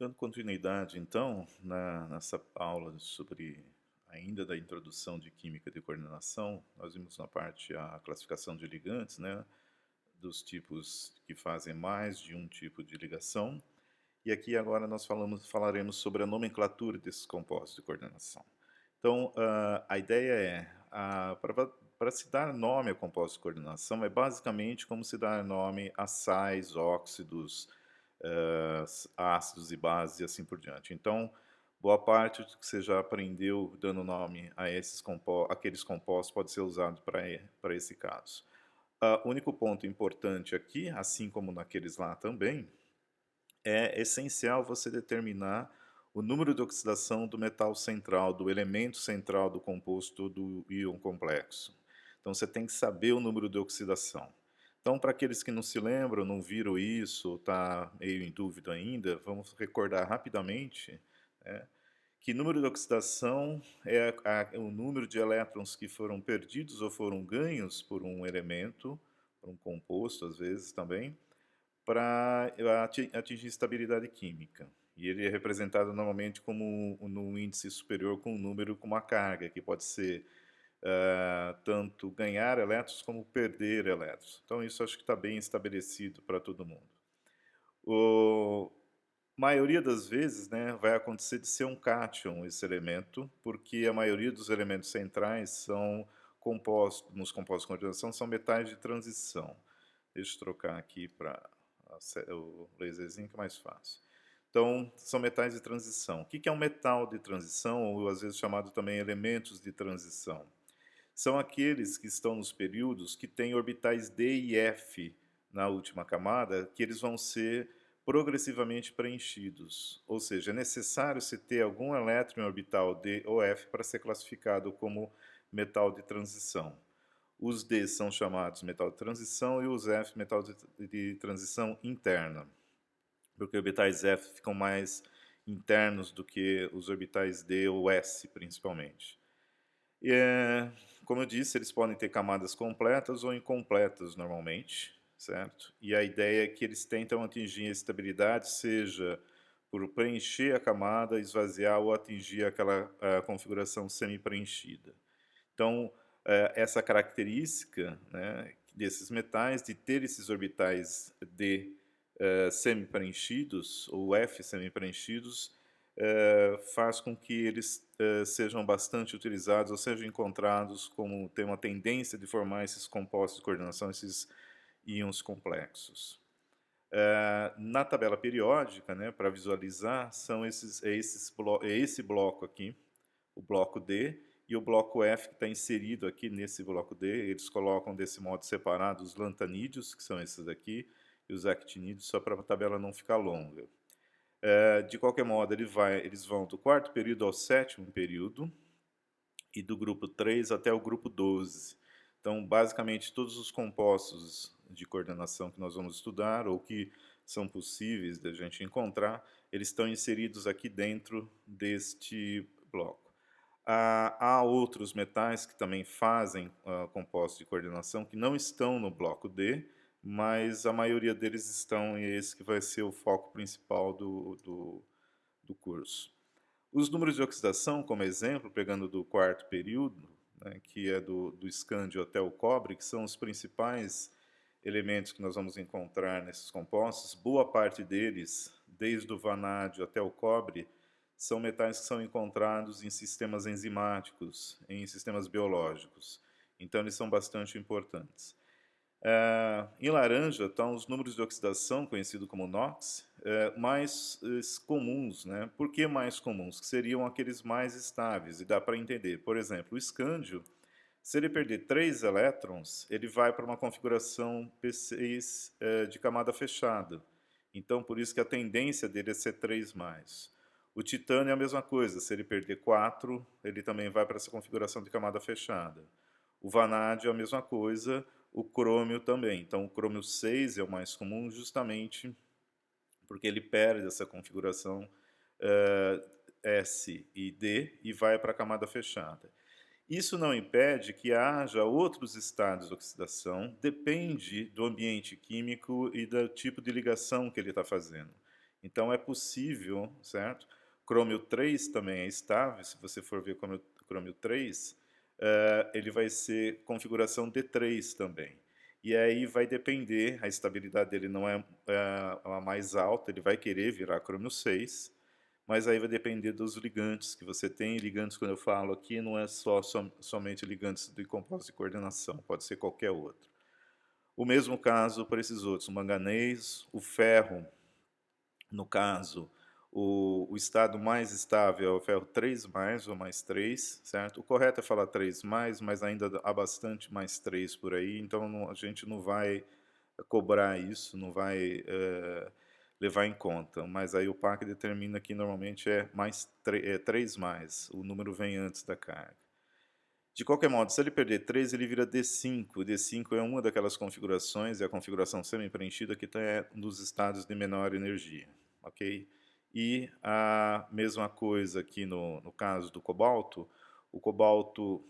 Dando continuidade, então, nessa aula sobre ainda da introdução de química de coordenação, nós vimos na parte a classificação de ligantes, né, dos tipos que fazem mais de um tipo de ligação, e aqui agora nós falaremos sobre a nomenclatura desses compostos de coordenação. Então, a ideia é, para se dar nome a compostos de coordenação, é basicamente como se dar nome a sais, óxidos, ácidos e bases e assim por diante. Então, boa parte do que você já aprendeu dando nome a aqueles compostos pode ser usado para esse caso. O único ponto importante aqui, assim como naqueles lá também, é essencial você determinar o número de oxidação do metal central, do elemento central do composto do íon complexo. Então você tem que saber o número de oxidação. Então, para aqueles que não se lembram, não viram isso, está meio em dúvida ainda, vamos recordar rapidamente, né, que número de oxidação é o número de elétrons que foram perdidos ou foram ganhos por um elemento, por um composto, às vezes também, para atingir estabilidade química. E ele é representado normalmente como no índice superior com um número com uma carga, que pode ser tanto ganhar elétrons como perder elétrons. Então isso acho que está bem estabelecido para todo mundo. A maioria das vezes, né, vai acontecer de ser um cátion esse elemento, porque a maioria dos elementos centrais são compostos, nos compostos de coordenação, são metais de transição. Deixa eu trocar aqui para o laserzinho que é mais fácil. Então, são metais de transição. O que é um metal de transição, ou às vezes chamado também elementos de transição? São aqueles que estão nos períodos que têm orbitais D e F na última camada, que eles vão ser progressivamente preenchidos. Ou seja, é necessário se ter algum elétron em orbital D ou F para ser classificado como metal de transição. Os D são chamados metal de transição e os F metal de transição interna, porque orbitais F ficam mais internos do que os orbitais D ou S, principalmente. E, como eu disse, eles podem ter camadas completas ou incompletas normalmente, certo? E a ideia é que eles tentam atingir a estabilidade, seja por preencher a camada, esvaziar ou atingir aquela configuração semi-preenchida. Então, essa característica, né, desses metais, de ter esses orbitais D semi-preenchidos, ou F semi-preenchidos, faz com que eles sejam bastante utilizados ou sejam encontrados como tem uma tendência de formar esses compostos de coordenação, esses íons complexos. Na tabela periódica, né, para visualizar, é esse bloco aqui, o bloco D, e o bloco F que está inserido aqui nesse bloco D. Eles colocam desse modo separado os lantanídeos, que são esses daqui, e os actinídeos, só para a tabela não ficar longa. De qualquer modo, eles vão do quarto período ao sétimo período, e do grupo 3 até o grupo 12. Então, basicamente, todos os compostos de coordenação que nós vamos estudar, ou que são possíveis de a gente encontrar, eles estão inseridos aqui dentro deste bloco. Há outros metais que também fazem compostos de coordenação que não estão no bloco D, mas a maioria deles estão, e esse que vai ser o foco principal do curso. Os números de oxidação, como exemplo, pegando do quarto período, né, que é do escândio até o cobre, que são os principais elementos que nós vamos encontrar nesses compostos, boa parte deles, desde o vanádio até o cobre, são metais que são encontrados em sistemas enzimáticos, em sistemas biológicos. Então, eles são bastante importantes. Em laranja estão os números de oxidação, conhecido como NOx, mais comuns. Né? Por que mais comuns? Que seriam aqueles mais estáveis, e dá para entender. Por exemplo, o escândio, se ele perder 3 elétrons, ele vai para uma configuração P6 de camada fechada. Então, por isso que a tendência dele é ser 3+. O titânio é a mesma coisa, se ele perder 4, ele também vai para essa configuração de camada fechada. O vanádio é a mesma coisa, o crômio também. Então, o crômio 6 é o mais comum justamente porque ele perde essa configuração S e D e vai para a camada fechada. Isso não impede que haja outros estados de oxidação, depende do ambiente químico e do tipo de ligação que ele está fazendo. Então é possível, certo? Crômio 3 também é estável, se você for ver crômio 3, ele vai ser configuração D3 também. E aí vai depender, a estabilidade dele não é a mais alta, ele vai querer virar crômio 6, mas aí vai depender dos ligantes que você tem. Ligantes, quando eu falo aqui, não é somente ligantes de compostos de coordenação, pode ser qualquer outro. O mesmo caso para esses outros, o manganês, o ferro, no caso, o estado mais estável é o ferro 3 mais ou mais 3, certo? O correto é falar 3 mais, mas ainda há bastante mais 3 por aí, então a gente não vai cobrar isso, não vai levar em conta. Mas aí o PAC determina que normalmente é 3 mais, o número vem antes da carga. De qualquer modo, se ele perder 3, ele vira D5. O D5 é uma daquelas configurações, é a configuração semi-preenchida que está nos estados de menor energia, ok? E a mesma coisa aqui no caso do cobalto, o cobalto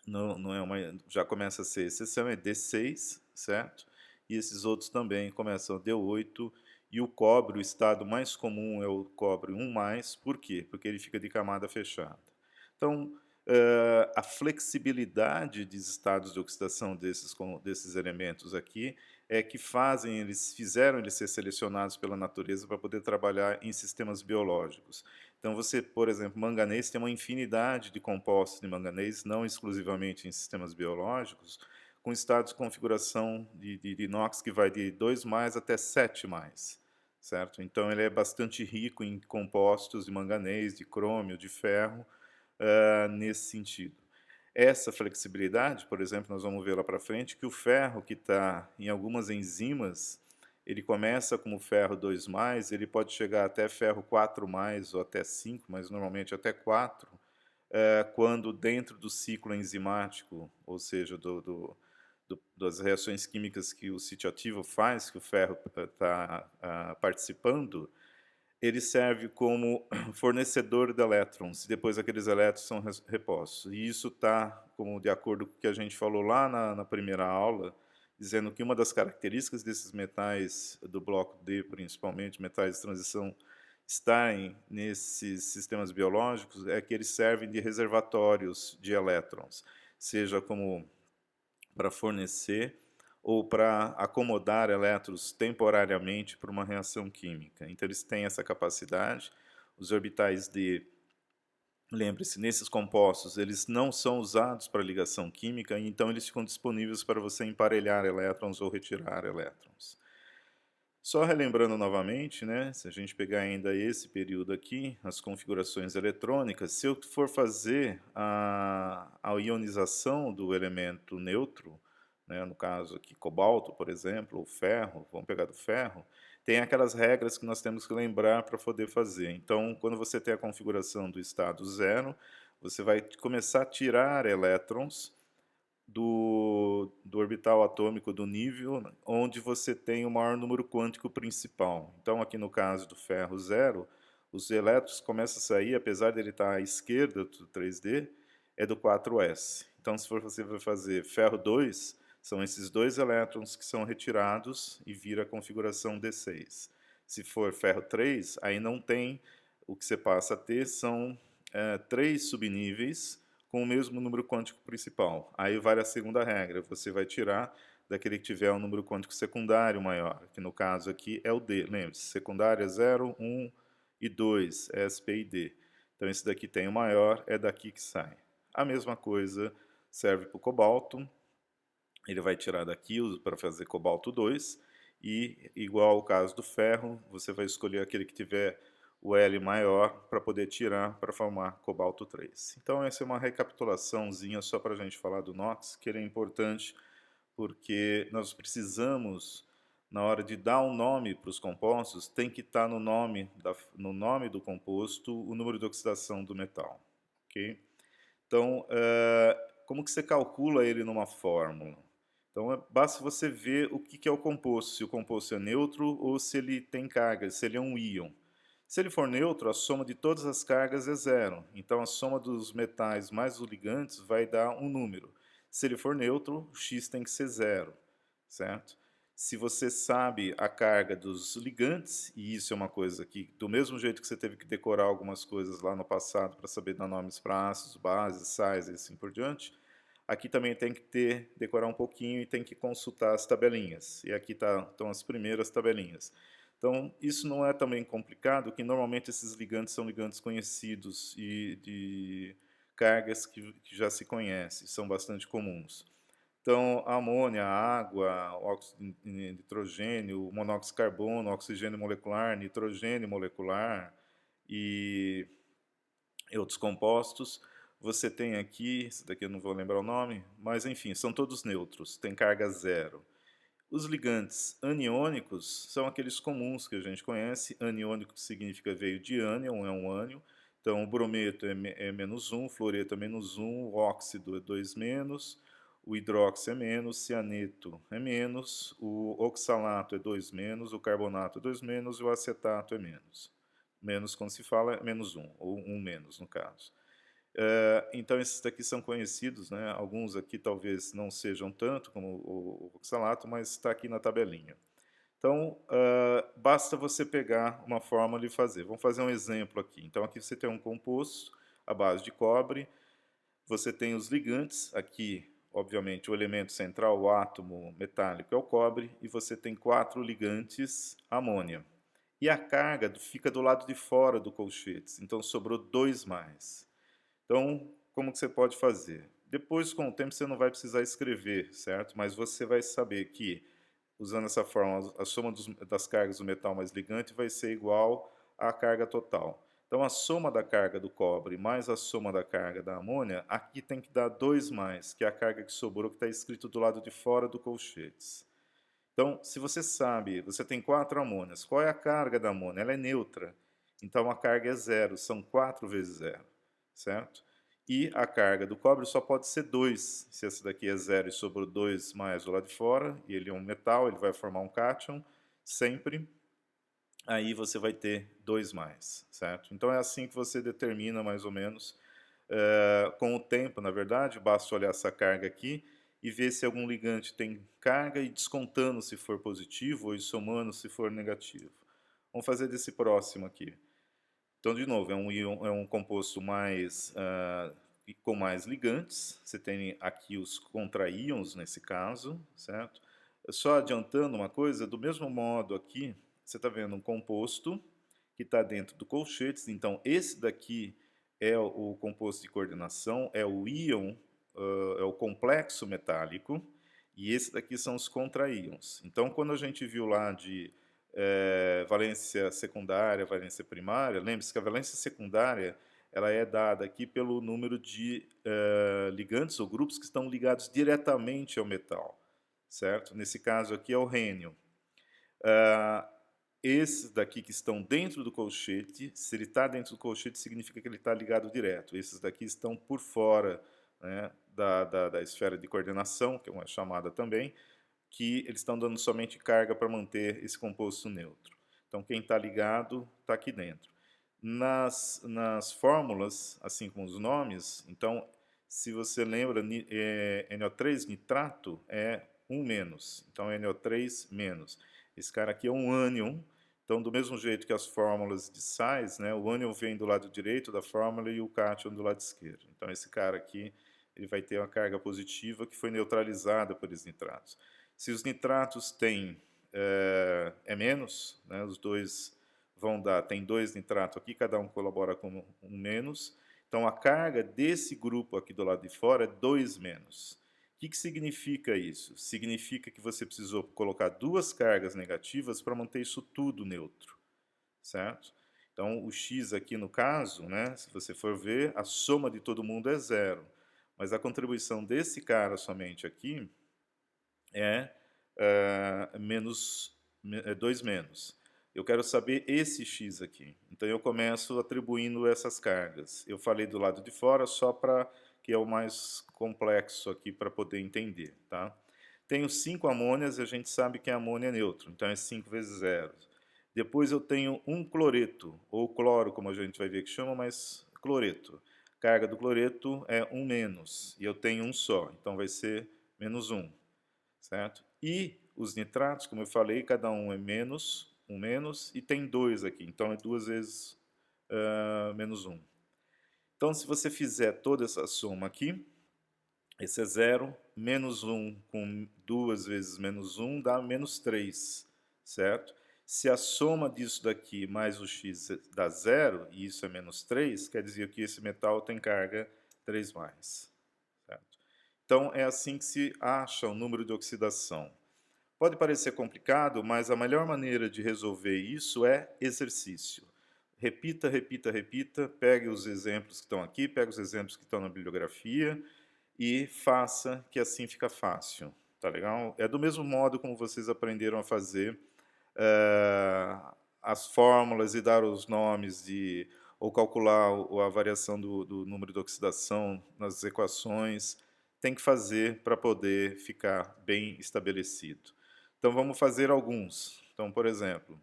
não é já começa a ser exceção, é D6, certo? E esses outros também começam a D8, e o cobre, o estado mais comum é o cobre 1+, por quê? Porque ele fica de camada fechada. Então, a flexibilidade dos estados de oxidação desses elementos aqui é que fizeram eles ser selecionados pela natureza para poder trabalhar em sistemas biológicos. Então você, por exemplo, manganês tem uma infinidade de compostos de manganês, não exclusivamente em sistemas biológicos, com estados de configuração de inox que vai de 2+ até 7+, certo? Então ele é bastante rico em compostos de manganês, de crômio, de ferro, nesse sentido. Essa flexibilidade, por exemplo, nós vamos ver lá para frente, que o ferro que está em algumas enzimas, ele começa como ferro 2+, ele pode chegar até ferro 4+, ou até 5, mas normalmente até 4, quando dentro do ciclo enzimático, ou seja, das reações químicas que o sítio ativo faz, que o ferro está participando, ele serve como fornecedor de elétrons, e depois aqueles elétrons são repostos. E isso está, como de acordo com o que a gente falou lá na primeira aula, dizendo que uma das características desses metais do bloco D, principalmente metais de transição, estarem nesses sistemas biológicos, é que eles servem de reservatórios de elétrons, seja como para fornecer ou para acomodar elétrons temporariamente para uma reação química. Então, eles têm essa capacidade. Os orbitais D, lembre-se, nesses compostos, eles não são usados para ligação química, então eles ficam disponíveis para você emparelhar elétrons ou retirar elétrons. Só relembrando novamente, né, se a gente pegar ainda esse período aqui, as configurações eletrônicas, se eu for fazer a ionização do elemento neutro, né, no caso aqui cobalto, por exemplo, ou ferro, vamos pegar do ferro, tem aquelas regras que nós temos que lembrar para poder fazer. Então, quando você tem a configuração do estado zero, você vai começar a tirar elétrons do orbital atômico do nível onde você tem o maior número quântico principal. Então, aqui no caso do ferro zero, os elétrons começam a sair, apesar de ele estar à esquerda do 3D, é do 4s. Então, se você vai fazer ferro 2, são esses dois elétrons que são retirados e vira a configuração D6. Se for ferro 3, aí não tem, o que você passa a ter são 3 subníveis com o mesmo número quântico principal. Aí vale a segunda regra, você vai tirar daquele que tiver um número quântico secundário maior, que no caso aqui é o D. Lembre-se, secundário é 0, 1 e 2, SP e D. Então esse daqui tem o maior, é daqui que sai. A mesma coisa serve para o cobalto, ele vai tirar daqui para fazer cobalto 2, e igual ao caso do ferro, você vai escolher aquele que tiver o L maior para poder tirar para formar cobalto 3. Então essa é uma recapitulaçãozinha só para a gente falar do NOx, que ele é importante porque nós precisamos, na hora de dar um nome para os compostos, tem que estar no nome do composto o número de oxidação do metal. Ok? Então, como que você calcula ele numa fórmula? Então, basta você ver o que é o composto, se o composto é neutro ou se ele tem carga, se ele é um íon. Se ele for neutro, a soma de todas as cargas é zero. Então, a soma dos metais mais os ligantes vai dar um número. Se ele for neutro, x tem que ser zero, certo? Se você sabe a carga dos ligantes, e isso é uma coisa que, do mesmo jeito que você teve que decorar algumas coisas lá no passado para saber dar nomes para ácidos, bases, sais e assim por diante, aqui também tem que decorar um pouquinho e tem que consultar as tabelinhas. E aqui estão as primeiras tabelinhas. Então, isso não é também complicado, que normalmente esses ligantes são ligantes conhecidos e de cargas que já se conhecem, são bastante comuns. Então, a amônia, a água, o óxido de nitrogênio, o monóxido de carbono, oxigênio molecular, nitrogênio molecular e outros compostos. Você tem aqui, esse daqui eu não vou lembrar o nome, mas enfim, são todos neutros, tem carga zero. Os ligantes aniônicos são aqueles comuns que a gente conhece. Aniônico significa veio de ânion, é um ânion. Então, o brometo é menos 1, o fluoreto é menos 1, o óxido é 2 menos, o hidróxido é menos, cianeto é menos, o oxalato é 2 menos, o carbonato é 2 menos e o acetato é menos. Menos, quando se fala, é menos 1, ou 1 menos, no caso. Então, esses daqui são conhecidos, né? Alguns aqui talvez não sejam tanto como o oxalato, mas está aqui na tabelinha. Então, basta você pegar uma fórmula e fazer. Vamos fazer um exemplo aqui. Então, aqui você tem um composto à base de cobre, você tem os ligantes, aqui, obviamente, o elemento central, o átomo metálico é o cobre, e você tem 4 ligantes amônia. E a carga fica do lado de fora do colchete, então sobrou 2 mais. Então, como que você pode fazer? Depois, com o tempo, você não vai precisar escrever, certo? Mas você vai saber que, usando essa fórmula, a soma das cargas do metal mais ligante vai ser igual à carga total. Então, a soma da carga do cobre mais a soma da carga da amônia, aqui tem que dar 2 mais, que é a carga que sobrou, que está escrito do lado de fora do colchetes. Então, se você sabe, você tem 4 amônias, qual é a carga da amônia? Ela é neutra. Então, a carga é zero, são 4 vezes zero, certo? E a carga do cobre só pode ser 2. Se essa daqui é zero e sobrou 2 mais do lado de fora, e ele é um metal, ele vai formar um cátion, sempre. Aí você vai ter 2 mais, certo? Então, é assim que você determina, mais ou menos, com o tempo, na verdade, basta olhar essa carga aqui e ver se algum ligante tem carga e descontando se for positivo ou somando se for negativo. Vamos fazer desse próximo aqui. Então, de novo, é um composto mais, com mais ligantes. Você tem aqui os contraíons nesse caso, certo? Só adiantando uma coisa, do mesmo modo aqui, você está vendo um composto que está dentro do colchetes. Então, esse daqui é o composto de coordenação, é o íon, é o complexo metálico, e esse daqui são os contraíons. Então, quando a gente viu lá de valência secundária, valência primária, lembre-se que a valência secundária ela é dada aqui pelo número de ligantes ou grupos que estão ligados diretamente ao metal, certo? Nesse caso aqui é o rênio. Esses daqui que estão dentro do colchete, se ele está dentro do colchete, significa que ele está ligado direto. Esses daqui estão por fora, né, da esfera de coordenação, que é uma chamada também, que eles estão dando somente carga para manter esse composto neutro. Então, quem está ligado está aqui dentro. Nas fórmulas, assim como os nomes, então, se você lembra, NO3 nitrato é 1 menos, então NO3 menos. Esse cara aqui é um ânion, então do mesmo jeito que as fórmulas de sais, né, o ânion vem do lado direito da fórmula e o cátion do lado esquerdo. Então esse cara aqui ele vai ter uma carga positiva que foi neutralizada por esses nitratos. Se os nitratos têm menos, né, os dois vão dar, tem 2 nitratos aqui, cada um colabora com um menos, então a carga desse grupo aqui do lado de fora é 2 menos. O que significa isso? Significa que você precisou colocar 2 cargas negativas para manter isso tudo neutro, certo? Então, o x aqui no caso, né, se você for ver, a soma de todo mundo é zero. Mas a contribuição desse cara somente aqui é, menos, 2 menos. Eu quero saber esse x aqui. Então, eu começo atribuindo essas cargas. Eu falei do lado de fora só para que é o mais complexo aqui para poder entender, tá? Tenho 5 amônias e a gente sabe que a amônia é neutro, então é 5 vezes 0. Depois eu tenho um cloreto, ou cloro, como a gente vai ver que chama, mas cloreto. A carga do cloreto é 1 menos, e eu tenho um só, então vai ser menos 1, certo? E os nitratos, como eu falei, cada um é menos, um menos, e tem 2 aqui, então é 2 vezes menos 1. Então, se você fizer toda essa soma aqui, esse é 0, menos 1 com 2 vezes menos 1 dá menos 3, certo? Se a soma disso daqui mais o x dá 0, e isso é menos 3, quer dizer que esse metal tem carga 3+. Certo? Então, é assim que se acha o número de oxidação. Pode parecer complicado, mas a melhor maneira de resolver isso é exercício. Repita, repita, repita, pegue os exemplos que estão aqui, pegue os exemplos que estão na bibliografia e faça, que assim fica fácil, tá legal? É do mesmo modo como vocês aprenderam a fazer as fórmulas e dar os nomes ou calcular a variação do número de oxidação nas equações, tem que fazer para poder ficar bem estabelecido. Então vamos fazer alguns. Então, por exemplo,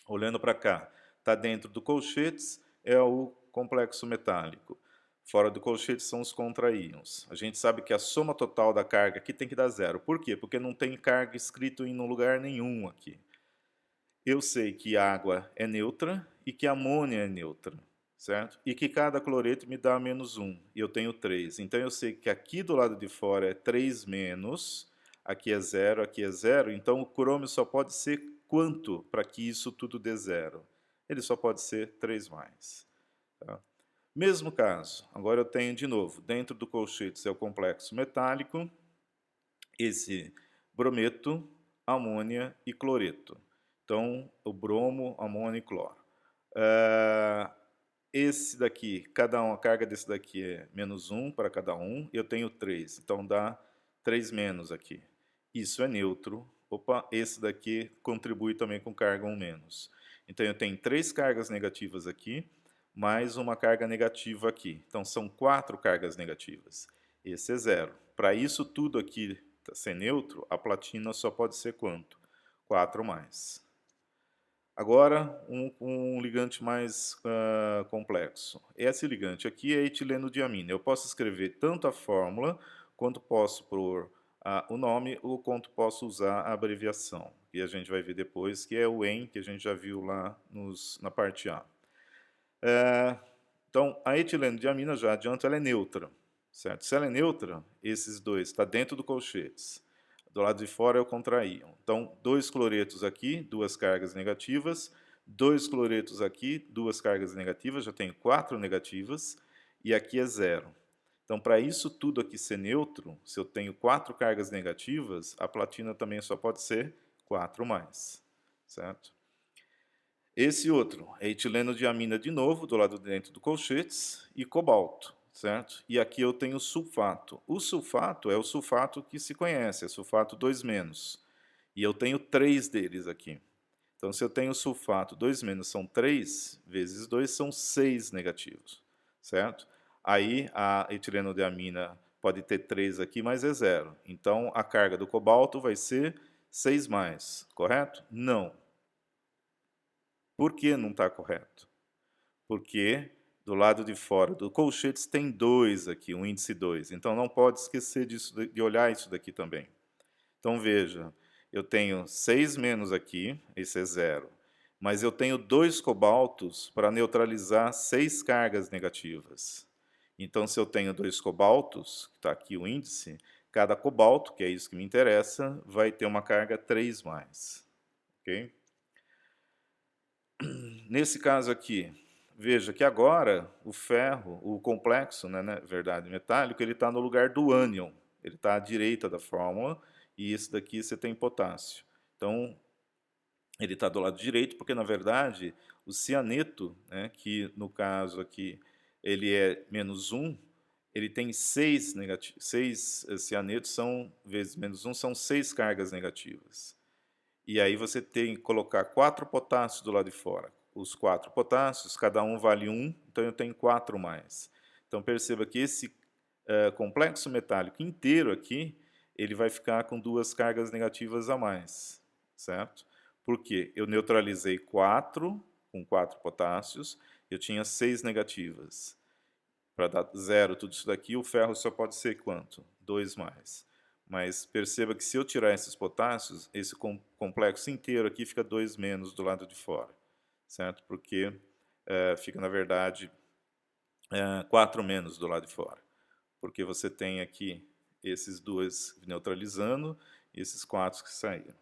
olhando para cá, está dentro do colchetes, é o complexo metálico. Fora do colchete são os contraíons. A gente sabe que a soma total da carga aqui tem que dar 0. Por quê? Porque não tem carga escrito em lugar nenhum aqui. Eu sei que água é neutra e que amônia é neutra, certo? E que cada cloreto me dá menos 1, e eu tenho 3. Então eu sei que aqui do lado de fora é 3 menos, aqui é 0, então o crômio só pode ser quanto para que isso tudo dê 0? Ele só pode ser 3+. Tá? Mesmo caso, agora eu tenho de novo, dentro do colchetes é o complexo metálico, esse brometo, amônia e cloreto. Então, o bromo, amônio e cloro. Esse daqui, a carga desse daqui é menos 1 para cada um, eu tenho 3, então dá 3 menos aqui. Isso é neutro. Opa, esse daqui contribui também com carga 1 menos. Então eu tenho 3 cargas negativas aqui, mais uma carga negativa aqui. Então são 4 cargas negativas. Esse é 0. Para isso tudo aqui ser neutro, a platina só pode ser quanto? 4+. Agora, um ligante mais complexo. Esse ligante aqui é etileno-diamina. Eu posso escrever tanto a fórmula, quanto posso pôr o nome, ou quanto posso usar a abreviação. E a gente vai ver depois, que é o EN, que a gente já viu lá na parte A. Então, a etileno-diamina, já adianto, ela é neutra. Certo? Se ela é neutra, esses dois estão dentro do colchetes. Do lado de fora é o contraíon. Então, 2 cloretos aqui, 2 cargas negativas. 2 cloretos aqui, 2 cargas negativas. Já tenho 4 negativas. E aqui é 0. Então, para isso tudo aqui ser neutro, se eu tenho 4 cargas negativas, a platina também só pode ser 4+. Certo? Esse outro é etileno-diamina de novo, do lado de dentro do colchetes, e cobalto. Certo? E aqui eu tenho sulfato. O sulfato é o sulfato que se conhece, é sulfato 2-. E eu tenho 3 deles aqui. Então, se eu tenho sulfato 2- são 3, vezes 2 são 6 negativos. Certo? Aí a etileno-diamina pode ter 3 aqui, mas é 0. Então, a carga do cobalto vai ser 6+, correto? Não. Por que não está correto? Porque do lado de fora do colchetes tem 2 aqui, um índice 2. Então, não pode esquecer disso, de olhar isso daqui também. Então, veja, eu tenho 6 menos aqui, esse é 0. Mas eu tenho 2 cobaltos para neutralizar 6 cargas negativas. Então, se eu tenho 2 cobaltos, que está aqui o índice, cada cobalto, que é isso que me interessa, vai ter uma carga 3+. Ok? Nesse caso aqui, veja que agora o ferro, o complexo, né, na verdade, metálico, ele está no lugar do ânion. Ele está à direita da fórmula, e esse daqui você tem potássio. Então, ele está do lado direito, porque, na verdade, o cianeto, né, que no caso aqui ele é menos 1, ele tem 6 cianetos, vezes menos 1, são 6 cargas negativas. E aí você tem que colocar 4 potássios do lado de fora. Os 4 potássios, cada um vale 1, então eu tenho 4+. Então perceba que esse complexo metálico inteiro aqui, ele vai ficar com 2 cargas negativas a mais, certo? Porque eu neutralizei 4 com 4 potássios, eu tinha 6 negativas. Para dar 0 tudo isso daqui, o ferro só pode ser quanto? 2+. Mas perceba que se eu tirar esses potássios, esse complexo inteiro aqui fica 2 menos do lado de fora, certo? Porque fica, na verdade, 4 menos do lado de fora. Porque você tem aqui esses dois neutralizando e esses 4 que saíram.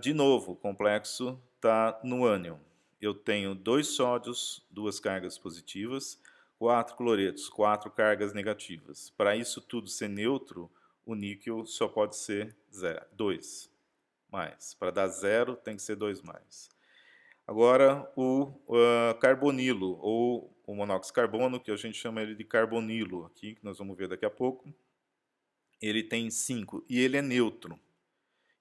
De novo, o complexo está no ânion. Eu tenho 2 sódios, 2 cargas positivas, 4 cloretos, 4 cargas negativas. Para isso tudo ser neutro, o níquel só pode ser 2 mais. Para dar 0, tem que ser 2 mais. Agora, o carbonilo, ou o monóxido de carbono, que a gente chama ele de carbonilo aqui, que nós vamos ver daqui a pouco, ele tem 5 e ele é neutro.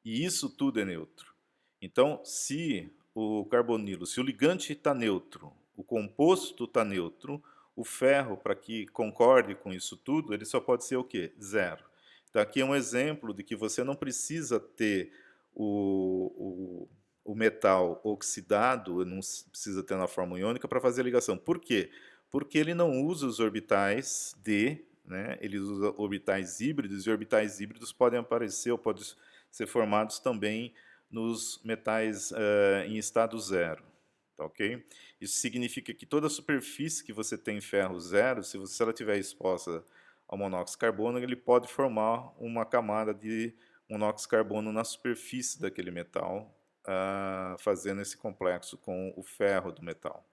E isso tudo é neutro. Então, se o carbonilo, se o ligante está neutro, o composto está neutro, o ferro, para que concorde com isso tudo, ele só pode ser o quê? 0. Então, aqui é um exemplo de que você não precisa ter o metal oxidado, não precisa ter na forma iônica para fazer a ligação. Por quê? Porque ele não usa os orbitais D, né? Ele usa orbitais híbridos, e orbitais híbridos podem aparecer ou podem ser formados também nos metais em estado zero. Tá, ok? Isso significa que toda a superfície que você tem em ferro zero, se ela estiver exposta ao monóxido de carbono, ele pode formar uma camada de monóxido de carbono na superfície daquele metal, fazendo esse complexo com o ferro do metal.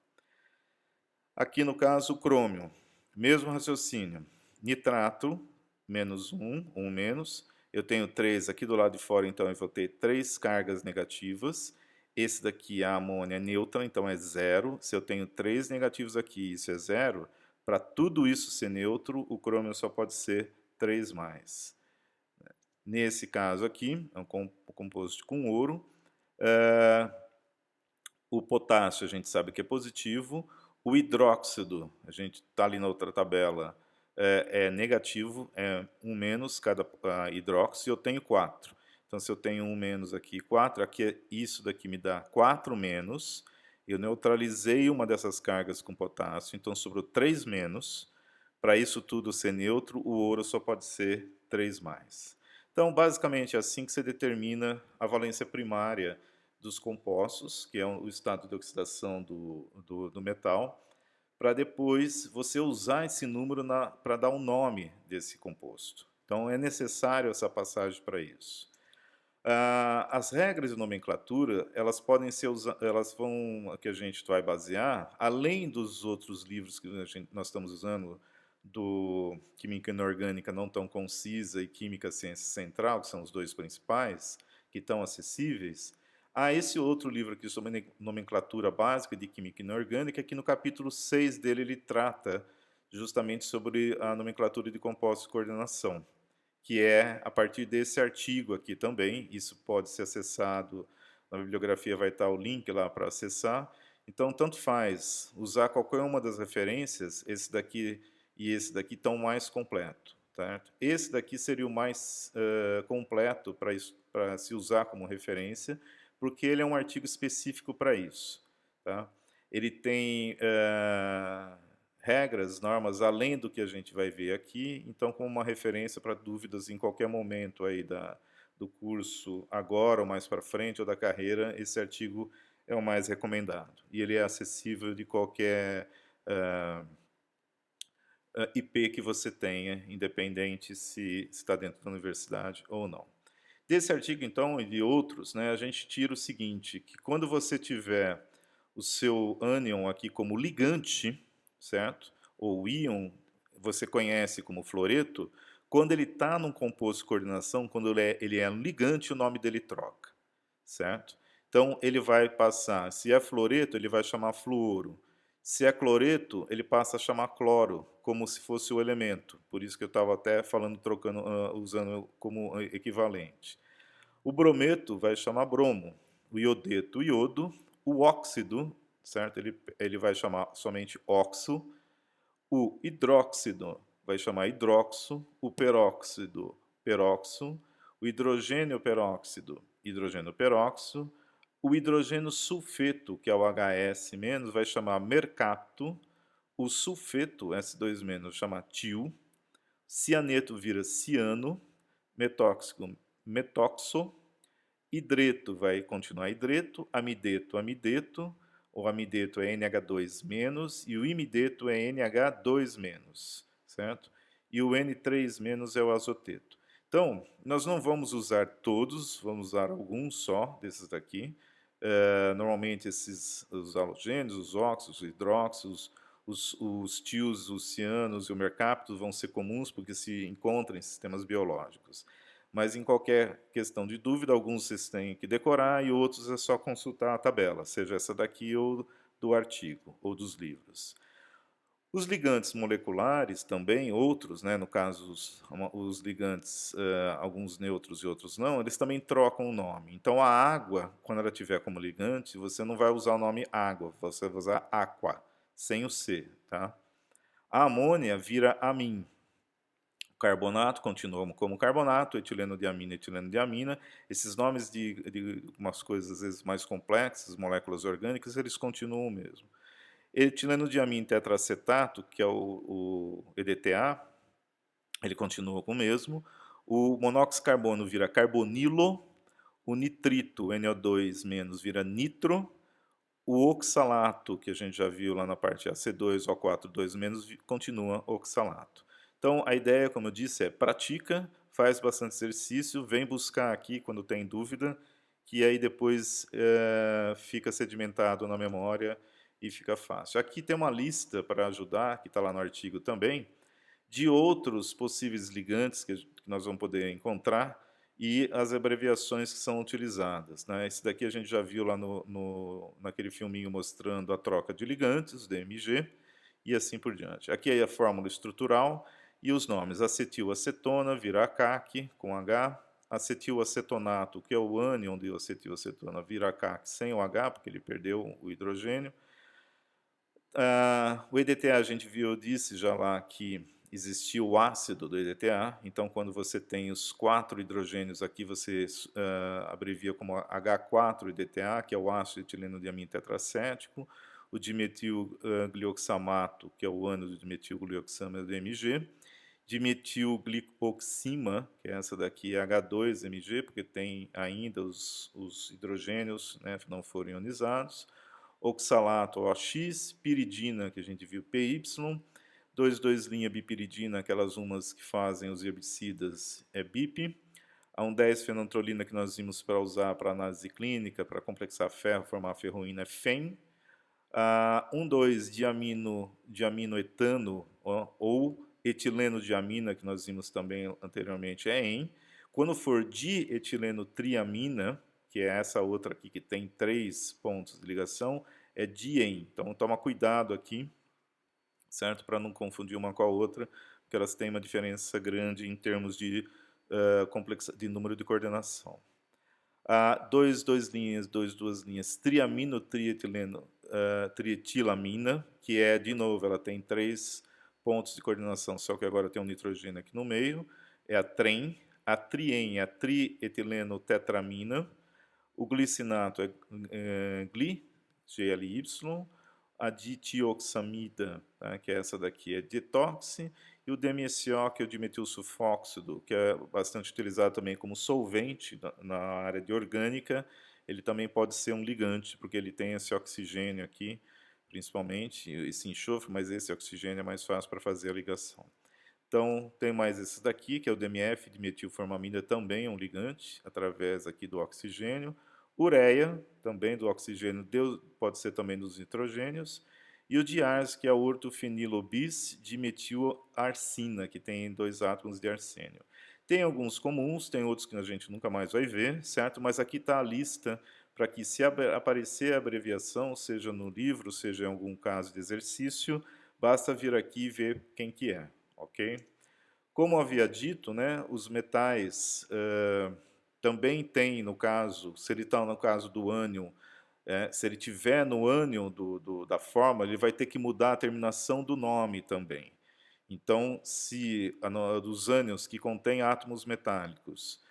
Aqui no caso o crômio, mesmo raciocínio. Nitrato, menos 1, 1 menos. Eu tenho 3 aqui do lado de fora, então eu vou ter 3 cargas negativas. Esse daqui, a amônia, é neutra, então é 0. Se eu tenho 3 negativos aqui e isso é 0, para tudo isso ser neutro, o crômio só pode ser 3 mais. Nesse caso aqui, é um composto com ouro. O potássio a gente sabe que é positivo. O hidróxido, a gente está ali na outra tabela, é negativo, é 1 menos cada hidróxido, eu tenho 4. Então, se eu tenho 1 menos aqui, 4, aqui, isso daqui me dá 4 menos. Eu neutralizei uma dessas cargas com potássio, então sobrou 3 menos. Para isso tudo ser neutro, o ouro só pode ser 3 mais. Então, basicamente, é assim que você determina a valência primária dos compostos, que é o estado de oxidação do metal, para depois você usar esse número para dar um nome desse composto. Então, é necessário essa passagem para isso. As regras de nomenclatura, elas podem ser elas vão, que a gente vai basear, além dos outros livros que nós estamos usando, do Química Inorgânica Não Tão Concisa e Química Ciência Central, que são os dois principais, que estão acessíveis, há esse outro livro aqui sobre nomenclatura básica de Química Inorgânica, que no capítulo 6 dele ele trata justamente sobre a nomenclatura de compostos de coordenação, que é a partir desse artigo aqui também. Isso pode ser acessado, na bibliografia vai estar o link lá para acessar. Então, tanto faz usar qualquer uma das referências, esse daqui e esse daqui estão mais completo. Certo? Esse daqui seria o mais completo para se usar como referência, porque ele é um artigo específico para isso. Tá? Ele tem regras, normas, além do que a gente vai ver aqui, então como uma referência para dúvidas em qualquer momento aí do curso, agora ou mais para frente, ou da carreira, esse artigo é o mais recomendado. E ele é acessível de qualquer IP que você tenha, independente se está dentro da universidade ou não. Desse artigo, então, e de outros, né, a gente tira o seguinte, que quando você tiver o seu ânion aqui como ligante, certo? Ou íon, você conhece como fluoreto, quando ele está num composto de coordenação, quando ele é um ligante, o nome dele troca, certo? Então, ele vai passar, se é fluoreto, ele vai chamar fluoro. Se é cloreto, ele passa a chamar cloro, como se fosse o elemento. Por isso que eu estava até falando, trocando, usando como equivalente. O brometo vai chamar bromo, o iodeto, iodo, o óxido, certo? Ele vai chamar somente óxido, o hidróxido vai chamar hidroxo, o peróxido, peróxido, o hidrogênio peróxido, hidrogênio peróxido, o hidrogênio sulfeto, que é o HS-, vai chamar mercato, o sulfeto, S2-, chama tio, cianeto vira ciano, metóxico, metóxo, hidreto vai continuar hidreto, amideto, amideto, o amideto é NH2- e o imideto é NH2-, certo? E o N3- é o azoteto. Então, nós não vamos usar todos, vamos usar alguns só desses daqui. Normalmente os halogênios, os óxidos, os hidróxidos, os tios, os cianos e o mercapto vão ser comuns porque se encontram em sistemas biológicos. Mas em qualquer questão de dúvida, alguns vocês têm que decorar e outros é só consultar a tabela, seja essa daqui ou do artigo ou dos livros. Os ligantes moleculares também, outros, né, no caso os ligantes, alguns neutros e outros não, eles também trocam o nome. Então a água, quando ela tiver como ligante, você não vai usar o nome água, você vai usar aqua, sem o C. Tá? A amônia vira amim. O carbonato continua como carbonato, etileno de amina. Esses nomes de umas coisas às vezes mais complexas, moléculas orgânicas, eles continuam mesmo. Etileno de amino tetracetato, que é o EDTA, ele continua com o mesmo. O monóxido de carbono vira carbonilo. O nitrito, NO2- vira nitro. O oxalato, que a gente já viu lá na parte AC2O4 2- continua oxalato. Então, a ideia, como eu disse, é pratica, faz bastante exercício, vem buscar aqui quando tem dúvida, que aí depois fica sedimentado na memória e fica fácil. Aqui tem uma lista para ajudar, que está lá no artigo também, de outros possíveis ligantes que nós vamos poder encontrar e as abreviações que são utilizadas. Né? Esse daqui a gente já viu lá naquele filminho mostrando a troca de ligantes, DMG, e assim por diante. Aqui é a fórmula estrutural e os nomes. Acetilacetona vira ACAC com H, acetilacetonato, que é o ânion de acetilacetona, vira ACAC sem o H, porque ele perdeu o hidrogênio. O EDTA a gente viu, eu disse já lá que existia o ácido do EDTA, então quando você tem os 4 hidrogênios aqui, você abrevia como H4-EDTA, que é o ácido etileno diamino tetracético, o dimetilglioxamato, que é o ânion do dimetilglioxama DMG, dimetilglioxima, que é essa daqui, H2-MG, porque tem ainda os hidrogênios, né, não foram ionizados, oxalato OX, piridina, que a gente viu PY, 2,2' bipiridina, aquelas umas que fazem os herbicidas, é BIP, a 1,10-fenantrolina que nós vimos para usar para análise clínica, para complexar ferro, formar ferroína, é FEN, a 1,2-diaminoetano ou etileno diamina, que nós vimos também anteriormente, é EN. Quando for dietilenotriamina, que é essa outra aqui que tem 3 pontos de ligação, é dien. Então toma cuidado aqui, certo? Para não confundir uma com a outra, porque elas têm uma diferença grande em termos de, de número de coordenação. Duas linhas, triamino, trietileno, trietilamina, que é, de novo, ela tem 3 pontos de coordenação, só que agora tem um nitrogênio aqui no meio, é a TREM, a trien é a trietileno tetramina, o glicinato é GLY, a ditioxamida, tá, que é essa daqui, é detox, e o DMSO, que é o dimetilsulfóxido, que é bastante utilizado também como solvente na área de orgânica, ele também pode ser um ligante, porque ele tem esse oxigênio aqui, principalmente, esse enxofre, mas esse oxigênio é mais fácil para fazer a ligação. Então, tem mais esses daqui, que é o DMF, dimetilformamida, também é um ligante, através aqui do oxigênio. Ureia, também do oxigênio, pode ser também dos nitrogênios. E o diars, que é o ortofenilobis dimetilarcina, que tem 2 átomos de arsênio. Tem alguns comuns, tem outros que a gente nunca mais vai ver, certo? Mas aqui está a lista para que, se aparecer a abreviação, seja no livro, seja em algum caso de exercício, basta vir aqui e ver quem que é, ok? Como havia dito, né, os metais também têm, no caso, se ele está no caso do ânion, se ele tiver no ânion da fórmula, ele vai ter que mudar a terminação do nome também. Então, se dos ânions que contêm átomos metálicos,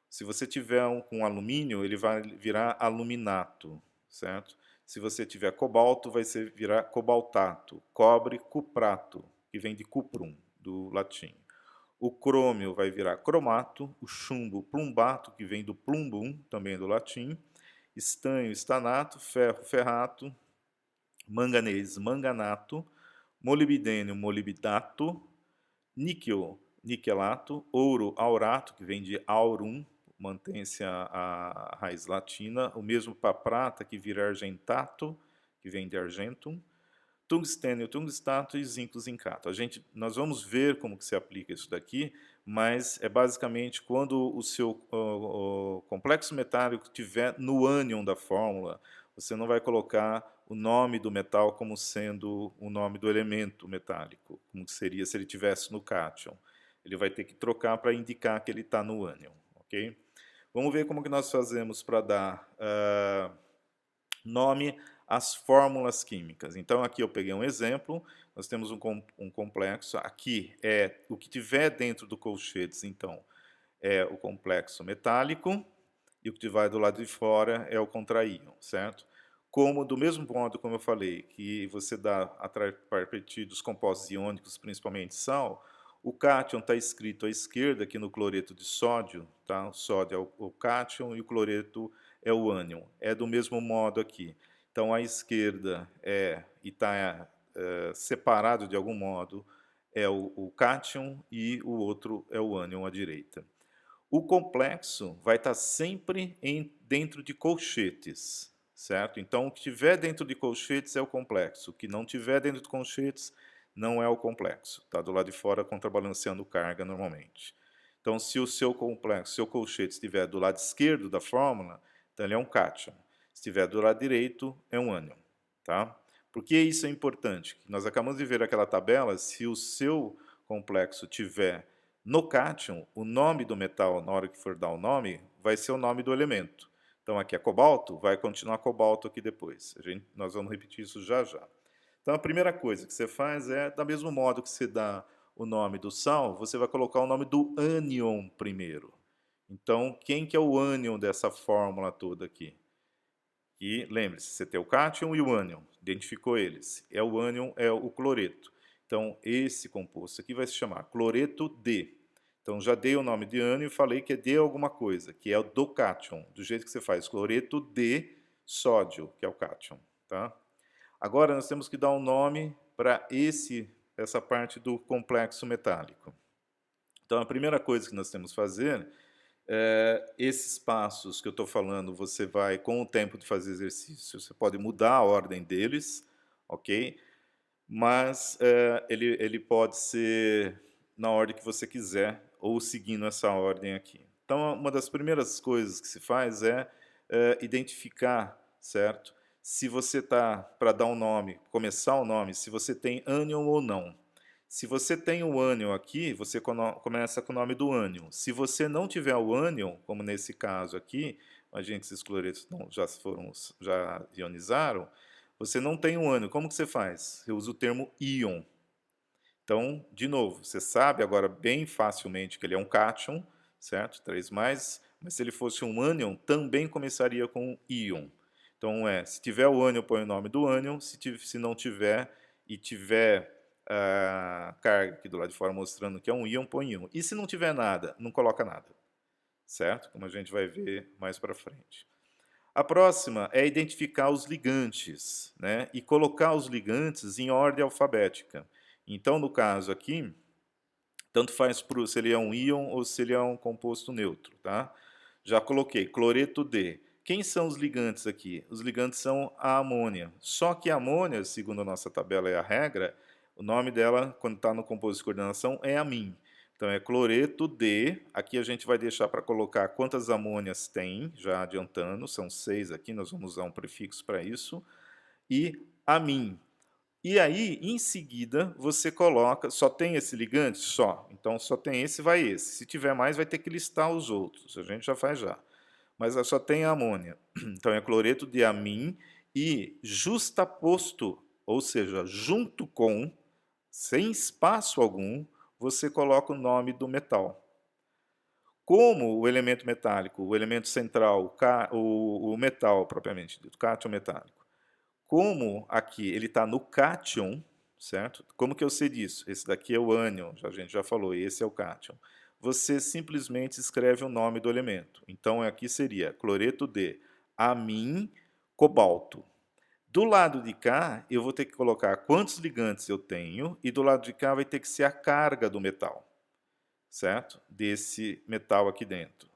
se você tiver com alumínio, ele vai virar aluminato, certo? Se você tiver cobalto, vai virar cobaltato. Cobre, cuprato, que vem de cuprum, do latim. o crômio vai virar cromato, o chumbo plumbato, que vem do plumbum, também do latim, estanho, estanato, ferro, ferrato, manganês, manganato, molibdênio, molibdato, níquel, niquelato, ouro, aurato, que vem de aurum, mantém-se a raiz latina, o mesmo para prata, que vira argentato, que vem de argentum, tungstênio, tungstato e zinco, zincato. Nós vamos ver como que se aplica isso daqui, mas é basicamente quando o seu o complexo metálico estiver no ânion da fórmula, você não vai colocar o nome do metal como sendo o nome do elemento metálico, como seria se ele tivesse no cátion. Ele vai ter que trocar para indicar que ele está no ânion, ok? Vamos ver como que nós fazemos para dar nome às fórmulas químicas. Então, aqui eu peguei um exemplo, nós temos um complexo, aqui é o que tiver dentro do colchetes, então, é o complexo metálico, e o que vai do lado de fora é o contraíon, certo? Como, do mesmo modo como eu falei, que você dá a partir dos compostos iônicos, principalmente sal, o cátion está escrito à esquerda, aqui no cloreto de sódio, tá? O sódio é o cátion e o cloreto é o ânion. É do mesmo modo aqui. Então, à esquerda e está separado de algum modo, é o cátion e o outro é o ânion à direita. O complexo vai estar sempre dentro de colchetes, certo? Então, o que tiver dentro de colchetes é o complexo. O que não tiver dentro de colchetes não é o complexo. Está do lado de fora contrabalanceando carga normalmente. Então, se o seu complexo, seu colchete estiver do lado esquerdo da fórmula, então ele é um cátion. Se estiver do lado direito, é um ânion. Tá? Por que isso é importante? Nós acabamos de ver aquela tabela, se o seu complexo tiver no cátion, o nome do metal, na hora que for dar o nome, vai ser o nome do elemento. Então, aqui é cobalto, vai continuar cobalto aqui depois. Nós vamos repetir isso já já. Então, a primeira coisa que você faz é, do mesmo modo que você dá o nome do sal, você vai colocar o nome do ânion primeiro. Então, quem que é o ânion dessa fórmula toda aqui? E lembre-se, você tem o cátion e o ânion, identificou eles. O ânion é o cloreto. Então, esse composto aqui vai se chamar cloreto D. Então, já dei o nome de ânion e falei que é D alguma coisa, que é o do cátion, do jeito que você faz, cloreto de sódio, que é o cátion. Tá? Agora, nós temos que dar um nome para essa parte do complexo metálico. Então, a primeira coisa que nós temos que fazer esses passos que eu estou falando, você vai, com o tempo de fazer exercício, você pode mudar a ordem deles, ok? Mas ele pode ser na ordem que você quiser, ou seguindo essa ordem aqui. Então, uma das primeiras coisas que se faz é identificar, certo? Se você está, para dar um nome, começar o nome, se você tem ânion ou não. Se você tem o ânion aqui, você começa com o nome do ânion. Se você não tiver o ânion, como nesse caso aqui, imagina que esses cloretos já ionizaram, você não tem o ânion. Como que você faz? Você usa o termo íon. Então, de novo, você sabe agora bem facilmente que ele é um cátion, certo? 3+, mas se ele fosse um ânion, também começaria com íon. Então, se tiver o ânion, põe o nome do ânion, se não tiver e tiver a carga aqui do lado de fora mostrando que é um íon, põe íon. E se não tiver nada, não coloca nada, certo? Como a gente vai ver mais para frente. A próxima é identificar os ligantes, né? E colocar os ligantes em ordem alfabética. Então, no caso aqui, tanto faz se ele é um íon ou se ele é um composto neutro, tá? Já coloquei cloreto D. Quem são os ligantes aqui? Os ligantes são a amônia. Só que a amônia, segundo a nossa tabela e a regra, o nome dela, quando está no composto de coordenação, é amim. Então, é cloreto D. Aqui a gente vai deixar para colocar quantas amônias tem, já adiantando, são 6 aqui, nós vamos usar um prefixo para isso. E amim. E aí, em seguida, você coloca, só tem esse ligante? Só. Então, só tem esse, vai esse. Se tiver mais, vai ter que listar os outros. A gente já faz já. Mas só tem a amônia. Então, é cloreto de amim e justaposto, ou seja, junto com, sem espaço algum, você coloca o nome do metal. Como o elemento metálico, o elemento central, o metal propriamente dito, cátion metálico, como aqui ele está no cátion, certo? Como que eu sei disso? Esse daqui é o ânion, a gente já falou, e esse é o cátion. Você simplesmente escreve o nome do elemento. Então, aqui seria cloreto de amim cobalto. Do lado de cá, eu vou ter que colocar quantos ligantes eu tenho, e do lado de cá vai ter que ser a carga do metal, certo? Desse metal aqui dentro.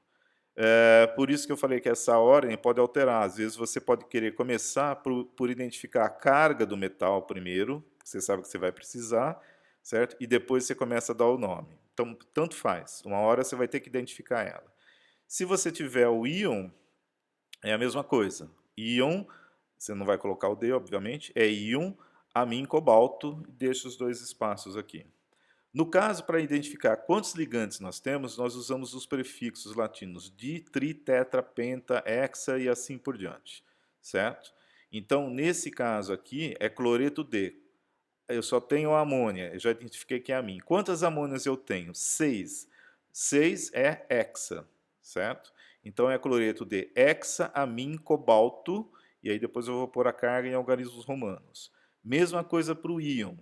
Por isso que eu falei que essa ordem pode alterar. Às vezes você pode querer começar por identificar a carga do metal primeiro, que você sabe que você vai precisar, certo? E depois você começa a dar o nome. Então, tanto faz. Uma hora você vai ter que identificar ela. Se você tiver o íon, é a mesma coisa. Íon, você não vai colocar o D, obviamente, é íon, amim, cobalto, e deixa os dois espaços aqui. No caso, para identificar quantos ligantes nós temos, nós usamos os prefixos latinos di, tri, tetra, penta, hexa e assim por diante, certo? Então, nesse caso aqui, é cloreto de. Eu só tenho a amônia, eu já identifiquei que é amim. Quantas amônias eu tenho? 6. 6 é hexa, certo? Então, é cloreto de hexa, amim, cobalto, e aí depois eu vou pôr a carga em algarismos romanos. Mesma coisa para o íon,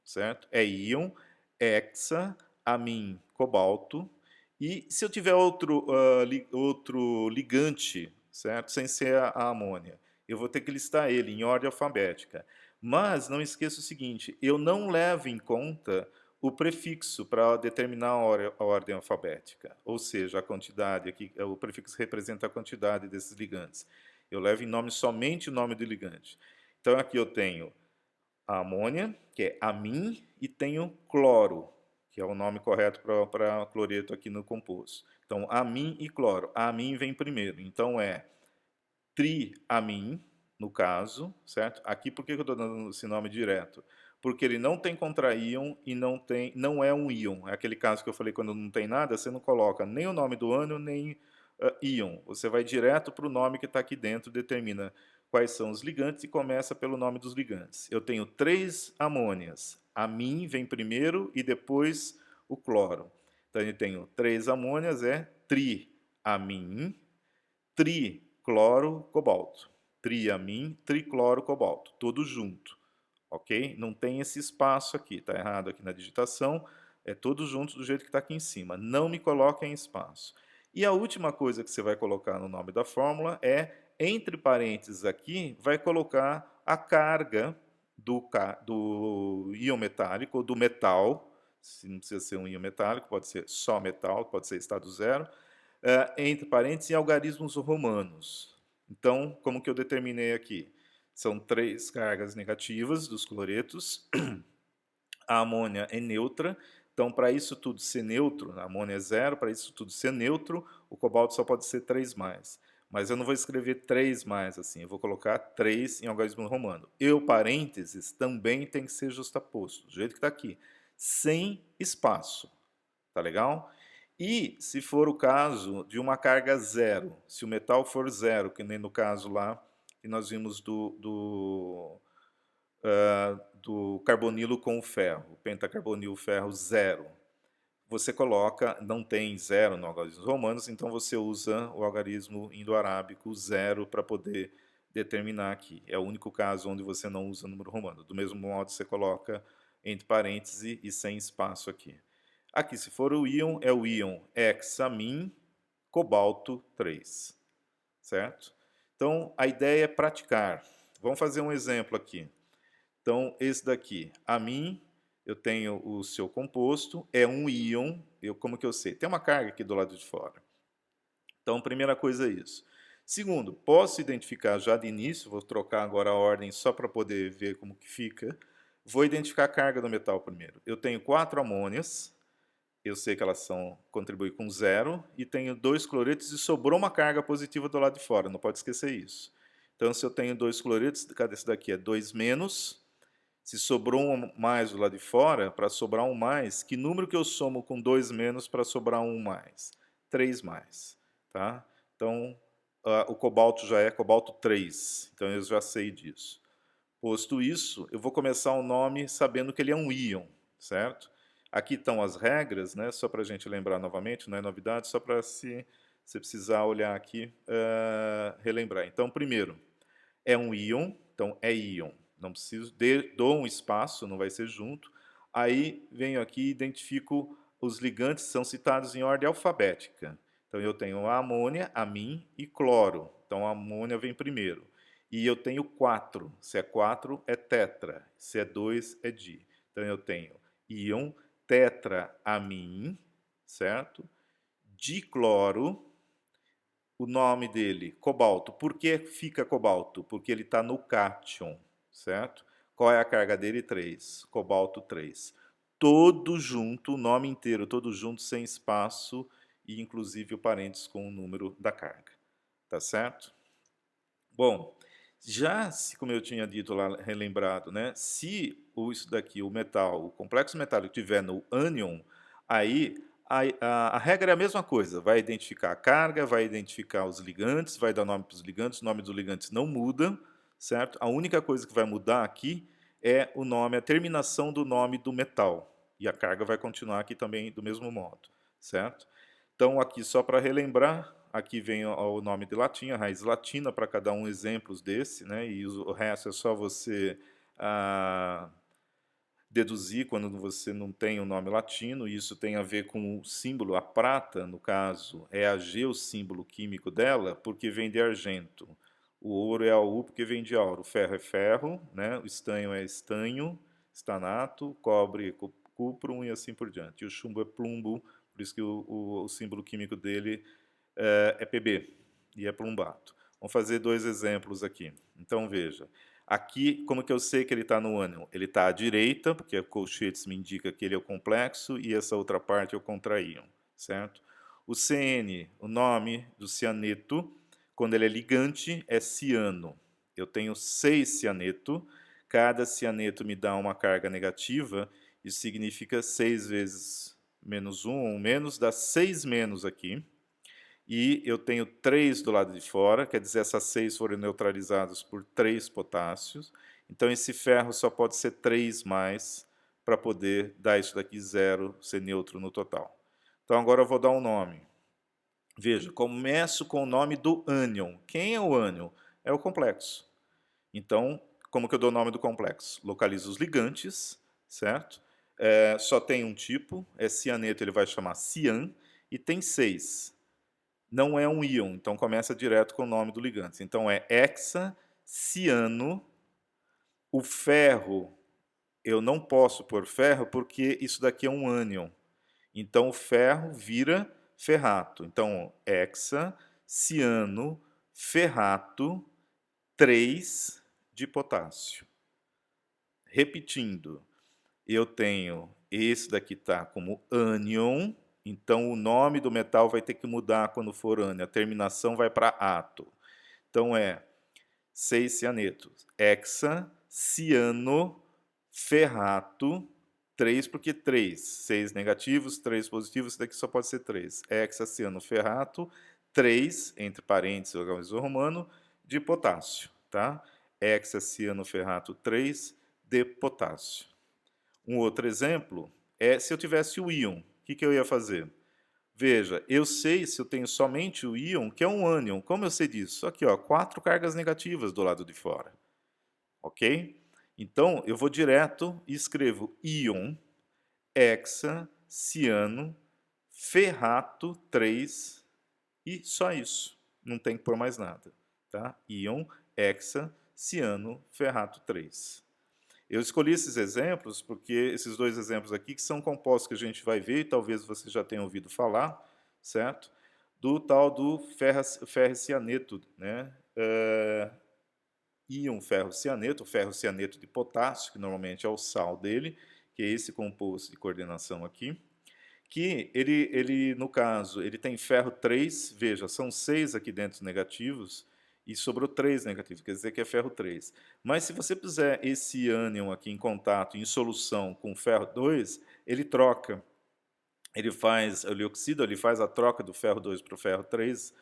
certo? É íon, hexa, amim, cobalto. E se eu tiver outro ligante, certo? Sem ser a amônia, eu vou ter que listar ele em ordem alfabética. Mas não esqueça o seguinte, eu não levo em conta o prefixo para determinar a ordem alfabética, ou seja, a quantidade, aqui, o prefixo representa a quantidade desses ligantes. Eu levo em nome somente o nome do ligante. Então aqui eu tenho a amônia, que é amim, e tenho cloro, que é o nome correto para cloreto aqui no composto. Então, amim e cloro. A amim vem primeiro, então é triamim, no caso, certo? Aqui, por que eu estou dando esse nome direto? Porque ele não tem contraíon e não é um íon. É aquele caso que eu falei, quando não tem nada, você não coloca nem o nome do ânion, nem íon. Você vai direto para o nome que está aqui dentro, determina quais são os ligantes e começa pelo nome dos ligantes. Eu tenho 3 amônias. Amim vem primeiro e depois o cloro. Então, eu tenho 3 amônias, é triamim, tricloro, cobalto. Triamim, tricloro, cobalto. Tudo junto, ok? Não tem esse espaço aqui, está errado aqui na digitação. É tudo junto do jeito que está aqui em cima. Não me coloquem em espaço. E a última coisa que você vai colocar no nome da fórmula é, entre parênteses aqui, vai colocar a carga do íon metálico, ou do metal, se não precisa ser um íon metálico, pode ser só metal, pode ser estado zero, entre parênteses, em algarismos romanos. Então, como que eu determinei aqui? São 3 cargas negativas dos cloretos, a amônia é neutra, então para isso tudo ser neutro, a amônia é zero, para isso tudo ser neutro, o cobalto só pode ser 3 mais. Mas eu não vou escrever 3 mais assim, eu vou colocar 3 em algarismo romano. E o parênteses também tem que ser justaposto, do jeito que está aqui, sem espaço. Tá legal? E se for o caso de uma carga zero, se o metal for zero, que nem no caso lá que nós vimos do carbonilo com o ferro, pentacarbonil ferro zero, você coloca, não tem zero no algarismo romanos, então você usa o algarismo indo-arábico zero para poder determinar aqui. É o único caso onde você não usa número romano. Do mesmo modo, você coloca entre parênteses e sem espaço aqui. Aqui, se for o íon, é o íon hexamin, cobalto 3, certo? Então, a ideia é praticar. Vamos fazer um exemplo aqui. Então, esse daqui, amim, eu tenho o seu composto, é um íon, como que eu sei? Tem uma carga aqui do lado de fora. Então, primeira coisa é isso. Segundo, posso identificar já de início, vou trocar agora a ordem só para poder ver como que fica. Vou identificar a carga do metal primeiro. Eu tenho 4 amônias, eu sei que elas contribuem com zero, e tenho 2 cloretos e sobrou uma carga positiva do lado de fora, não pode esquecer isso. Então, se eu tenho 2 cloretos, cada esse daqui é 2 menos, se sobrou um mais do lado de fora, para sobrar um mais, que número que eu somo com 2 menos para sobrar um mais? 3 mais. Tá? Então, o cobalto já é cobalto 3, então eu já sei disso. Posto isso, eu vou começar o nome sabendo que ele é um íon, certo? Aqui estão as regras, né? Só para a gente lembrar novamente, não é novidade, só para se precisar olhar aqui, relembrar. Então, primeiro, é um íon, então é íon. não preciso, dou um espaço, não vai ser junto. Aí venho aqui e identifico os ligantes, são citados em ordem alfabética. Então eu tenho a amônia, amim e cloro. Então a amônia vem primeiro. E eu tenho 4. Se é 4, é tetra. Se é 2, é di. Então eu tenho íon tetraamim, certo? Dicloro, o nome dele, cobalto. Por que fica cobalto? Porque ele está no cátion, certo? Qual é a carga dele? 3. Cobalto 3. Todo junto, o nome inteiro, todo junto, sem espaço e inclusive o parênteses com o número da carga. Tá certo? Bom, já se, como eu tinha dito lá, relembrado, né? Se isso daqui, o metal, o complexo metálico estiver no ânion, aí a regra é a mesma coisa, vai identificar a carga, vai identificar os ligantes, vai dar nome para os ligantes, o nome dos ligantes não muda, certo? A única coisa que vai mudar aqui é o nome, a terminação do nome do metal, e a carga vai continuar aqui também do mesmo modo, certo? Então, aqui só para relembrar, aqui vem o nome de latim, a raiz latina para cada um exemplos desse, né? E o resto é só você deduzir quando você não tem o nome latino, e isso tem a ver com o símbolo, a prata, no caso, é AG o símbolo químico dela, porque vem de argento. O ouro é AU porque vem de ouro. O ferro é ferro, né? O estanho é estanho, estanato, cobre é cuprum e assim por diante. E o chumbo é plumbo, por isso que o símbolo químico dele é Pb e é plumbado. Vamos fazer 2 exemplos aqui. Então veja, aqui como que eu sei que ele está no ânion? Ele está à direita, porque o colchetes me indica que ele é o complexo e essa outra parte é o contraíon, certo? O CN, o nome do cianeto, quando ele é ligante, é ciano. Eu tenho 6 cianeto, cada cianeto me dá uma carga negativa, isso significa 6 vezes menos 1, ou menos, dá 6 menos aqui. E eu tenho 3 do lado de fora, quer dizer, essas 6 foram neutralizadas por 3 potássios. Então, esse ferro só pode ser 3 mais para poder dar isso daqui 0, ser neutro no total. Então, agora eu vou dar um nome. Veja, começo com o nome do ânion. Quem é o ânion? É o complexo. Então, como que eu dou o nome do complexo? Localizo os ligantes, certo? Só tem um tipo, é cianeto, ele vai chamar cian, e tem 6. Não é um íon, então começa direto com o nome do ligante. Então é hexaciano. O ferro, eu não posso pôr ferro porque isso daqui é um ânion. Então o ferro vira ferrato. Então hexaciano ferrato 3 de potássio. Repetindo, eu tenho esse daqui tá como ânion, então o nome do metal vai ter que mudar quando for ânion, a terminação vai para ato. Então é 6 cianetos, hexa, ciano, ferrato, 3 porque 3, 6 negativos, 3 positivos, isso daqui só pode ser 3. Hexa, ciano, ferrato, 3, entre parênteses, o romano, de potássio, tá? Hexa, ciano, ferrato, 3 de potássio. Um outro exemplo é se eu tivesse o íon, o que eu ia fazer? Veja, eu sei se eu tenho somente o íon, que é um ânion. Como eu sei disso? Aqui, ó, 4 cargas negativas do lado de fora. Ok? Então, eu vou direto e escrevo íon, hexa, ciano, ferrato 3 e só isso. Não tem que pôr mais nada. Tá? Íon, hexa, ciano, ferrato 3. Eu escolhi esses exemplos porque esses 2 exemplos aqui que são compostos que a gente vai ver, e talvez você já tenha ouvido falar, certo? Do tal do ferricianeto, né? Íon ferrocianeto, o ferrocianeto de potássio, que normalmente é o sal dele, que é esse composto de coordenação aqui, que ele no caso, ele tem ferro 3, veja, são 6 aqui dentro negativos, e sobrou 3 negativos, quer dizer que é ferro 3. Mas se você puser esse ânion aqui em contato, em solução com ferro 2, ele troca. Ele oxida, ele faz a troca do ferro 2 para o ferro 3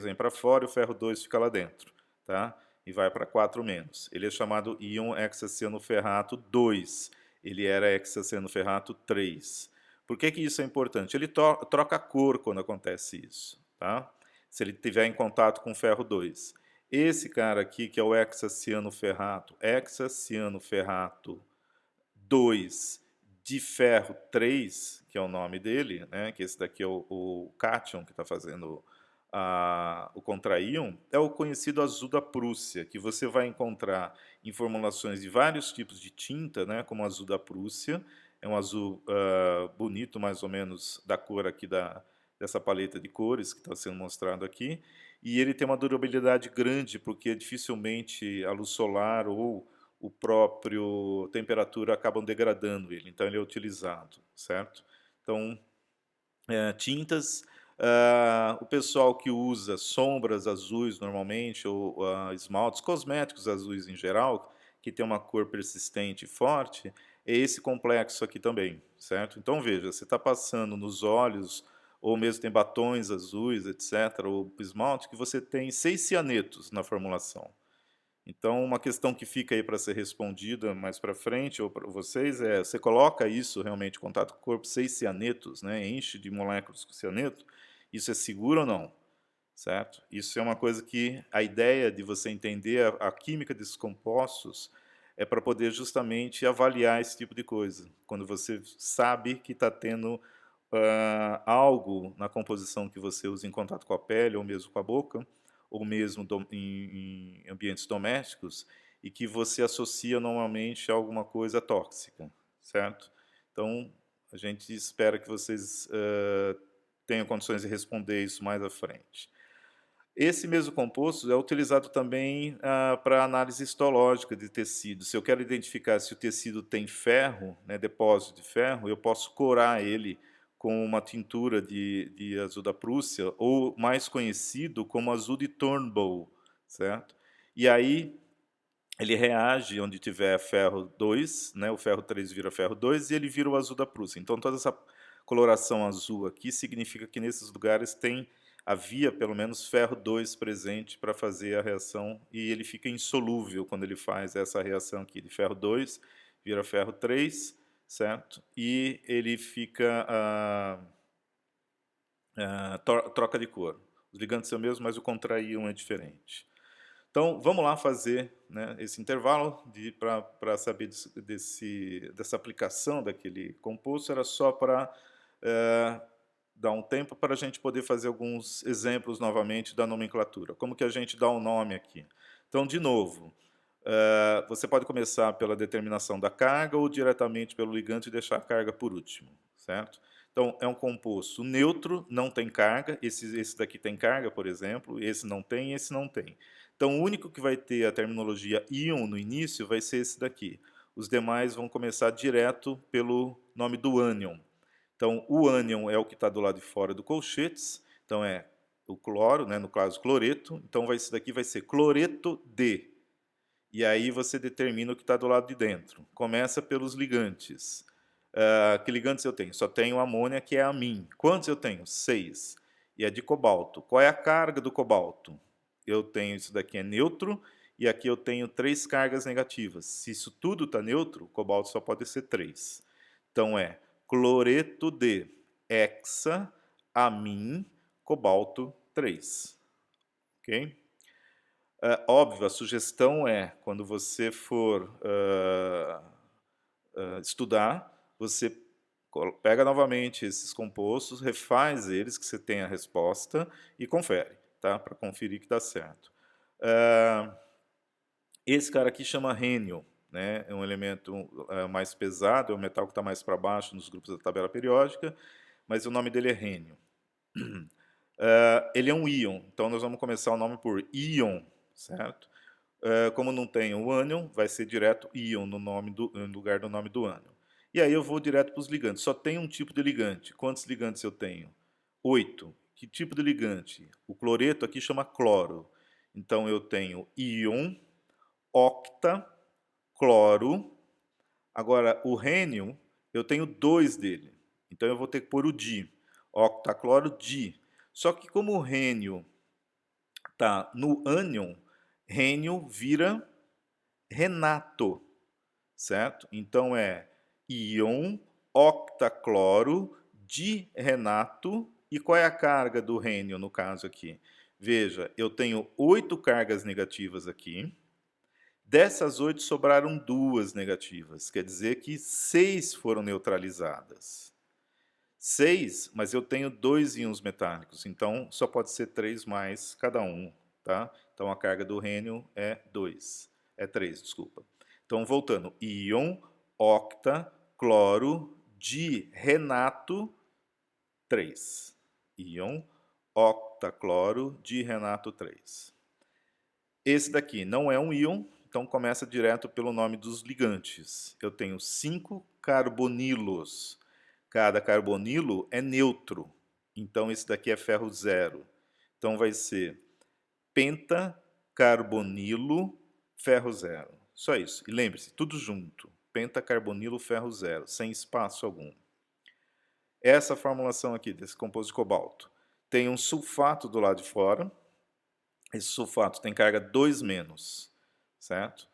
vem para fora e o ferro 2 fica lá dentro. Tá? E vai para 4 menos. Ele é chamado íon hexacianoferrato 2. Ele era hexacianoferrato 3. Por que isso é importante? Ele troca a cor quando acontece isso. Tá? Se ele estiver em contato com o ferro 2. Esse cara aqui, que é o hexacianoferrato 2 de ferro 3, que é o nome dele, né, que esse daqui é o cátion que está fazendo o contraíon, é o conhecido azul da Prússia, que você vai encontrar em formulações de vários tipos de tinta, né, como o azul da Prússia, é um azul bonito, mais ou menos da cor aqui dessa paleta de cores que está sendo mostrado aqui, e ele tem uma durabilidade grande, porque dificilmente a luz solar ou o próprio temperatura acabam degradando ele, então ele é utilizado, certo? Então, tintas, o pessoal que usa sombras azuis normalmente, ou esmaltes, cosméticos azuis em geral, que tem uma cor persistente e forte, é esse complexo aqui também, certo? Então veja, você está passando nos olhos, ou mesmo tem batons azuis, etc., ou esmalte, que você tem 6 cianetos na formulação. Então, uma questão que fica aí para ser respondida mais para frente, ou para vocês, é: você coloca isso realmente em contato com o corpo, 6 cianetos, né, enche de moléculas com cianeto, isso é seguro ou não? Certo? Isso é uma coisa que a ideia de você entender a química desses compostos é para poder justamente avaliar esse tipo de coisa. Quando você sabe que está tendo algo na composição que você usa em contato com a pele, ou mesmo com a boca, ou mesmo em ambientes domésticos, e que você associa normalmente a alguma coisa tóxica, certo? Então, a gente espera que vocês tenham condições de responder isso mais à frente. Esse mesmo composto é utilizado também para análise histológica de tecido. Se eu quero identificar se o tecido tem ferro, né, depósito de ferro, eu posso corar ele com uma tintura de azul da Prússia, ou mais conhecido como azul de Turnbull, certo? E aí ele reage onde tiver ferro 2, né, o ferro 3 vira ferro 2 e ele vira o azul da Prússia. Então toda essa coloração azul aqui significa que nesses lugares havia pelo menos ferro 2 presente para fazer a reação, e ele fica insolúvel quando ele faz essa reação aqui de ferro 2 vira ferro 3, certo? E ele fica troca de cor. Os ligantes são os mesmos, mas o contraíon é diferente. Então, vamos lá fazer, né, esse intervalo para saber dessa aplicação daquele composto. Era só para dar um tempo para a gente poder fazer alguns exemplos novamente da nomenclatura. Como que a gente dá um nome aqui? Então, de novo, você pode começar pela determinação da carga ou diretamente pelo ligante e deixar a carga por último, certo? Então, é um composto neutro, não tem carga. Esse daqui tem carga, por exemplo, esse não tem, esse não tem. Então, o único que vai ter a terminologia íon no início vai ser esse daqui. Os demais vão começar direto pelo nome do ânion. Então, o ânion é o que está do lado de fora do colchetes, então é o cloro, né, no caso cloreto, então esse daqui vai ser cloreto de. E aí você determina o que está do lado de dentro. Começa pelos ligantes. Que ligantes eu tenho? Só tenho amônia, que é amim. Quantos eu tenho? 6. E é de cobalto. Qual é a carga do cobalto? Eu tenho, isso daqui é neutro, e aqui eu tenho 3 cargas negativas. Se isso tudo está neutro, o cobalto só pode ser 3. Então é cloreto de hexa, amin, cobalto 3. Ok? Óbvio, a sugestão é, quando você for estudar, você pega novamente esses compostos, refaz eles, que você tem a resposta, e confere, tá? Para conferir que dá certo. Esse cara aqui chama rênio, né? É um elemento mais pesado, é um metal que está mais para baixo nos grupos da tabela periódica, mas o nome dele é rênio. Ele é um íon, então nós vamos começar o nome por íon, certo? Como não tem o ânion, vai ser direto íon no lugar do nome do ânion. E aí eu vou direto para os ligantes. Só tem um tipo de ligante. Quantos ligantes eu tenho? 8. Que tipo de ligante? O cloreto aqui chama cloro. Então eu tenho íon, octa, cloro. Agora, o rênio, eu tenho 2 dele. Então eu vou ter que pôr o di. Octacloro di. Só que como o rênio está no ânion, rênio vira renato, certo? Então é íon octacloro direnato. E qual é a carga do rênio no caso aqui? Veja, eu tenho 8 cargas negativas aqui. Dessas 8 sobraram 2 negativas, quer dizer que 6 foram neutralizadas. 6, mas eu tenho 2 íons metálicos, então só pode ser 3 mais cada um, tá? Então a carga do Rênio é 2, é 3, desculpa. Então voltando, íon, octa, cloro, direnato, 3. Íon, octacloro, direnato, 3. Esse daqui não é um íon, então começa direto pelo nome dos ligantes. Eu tenho 5 carbonilos. Cada carbonilo é neutro, então esse daqui é ferro zero. Então vai ser pentacarbonilo ferro zero. Só isso. E lembre-se, tudo junto. Pentacarbonilo ferro zero, sem espaço algum. Essa formulação aqui desse composto de cobalto tem um sulfato do lado de fora. Esse sulfato tem carga 2-, certo?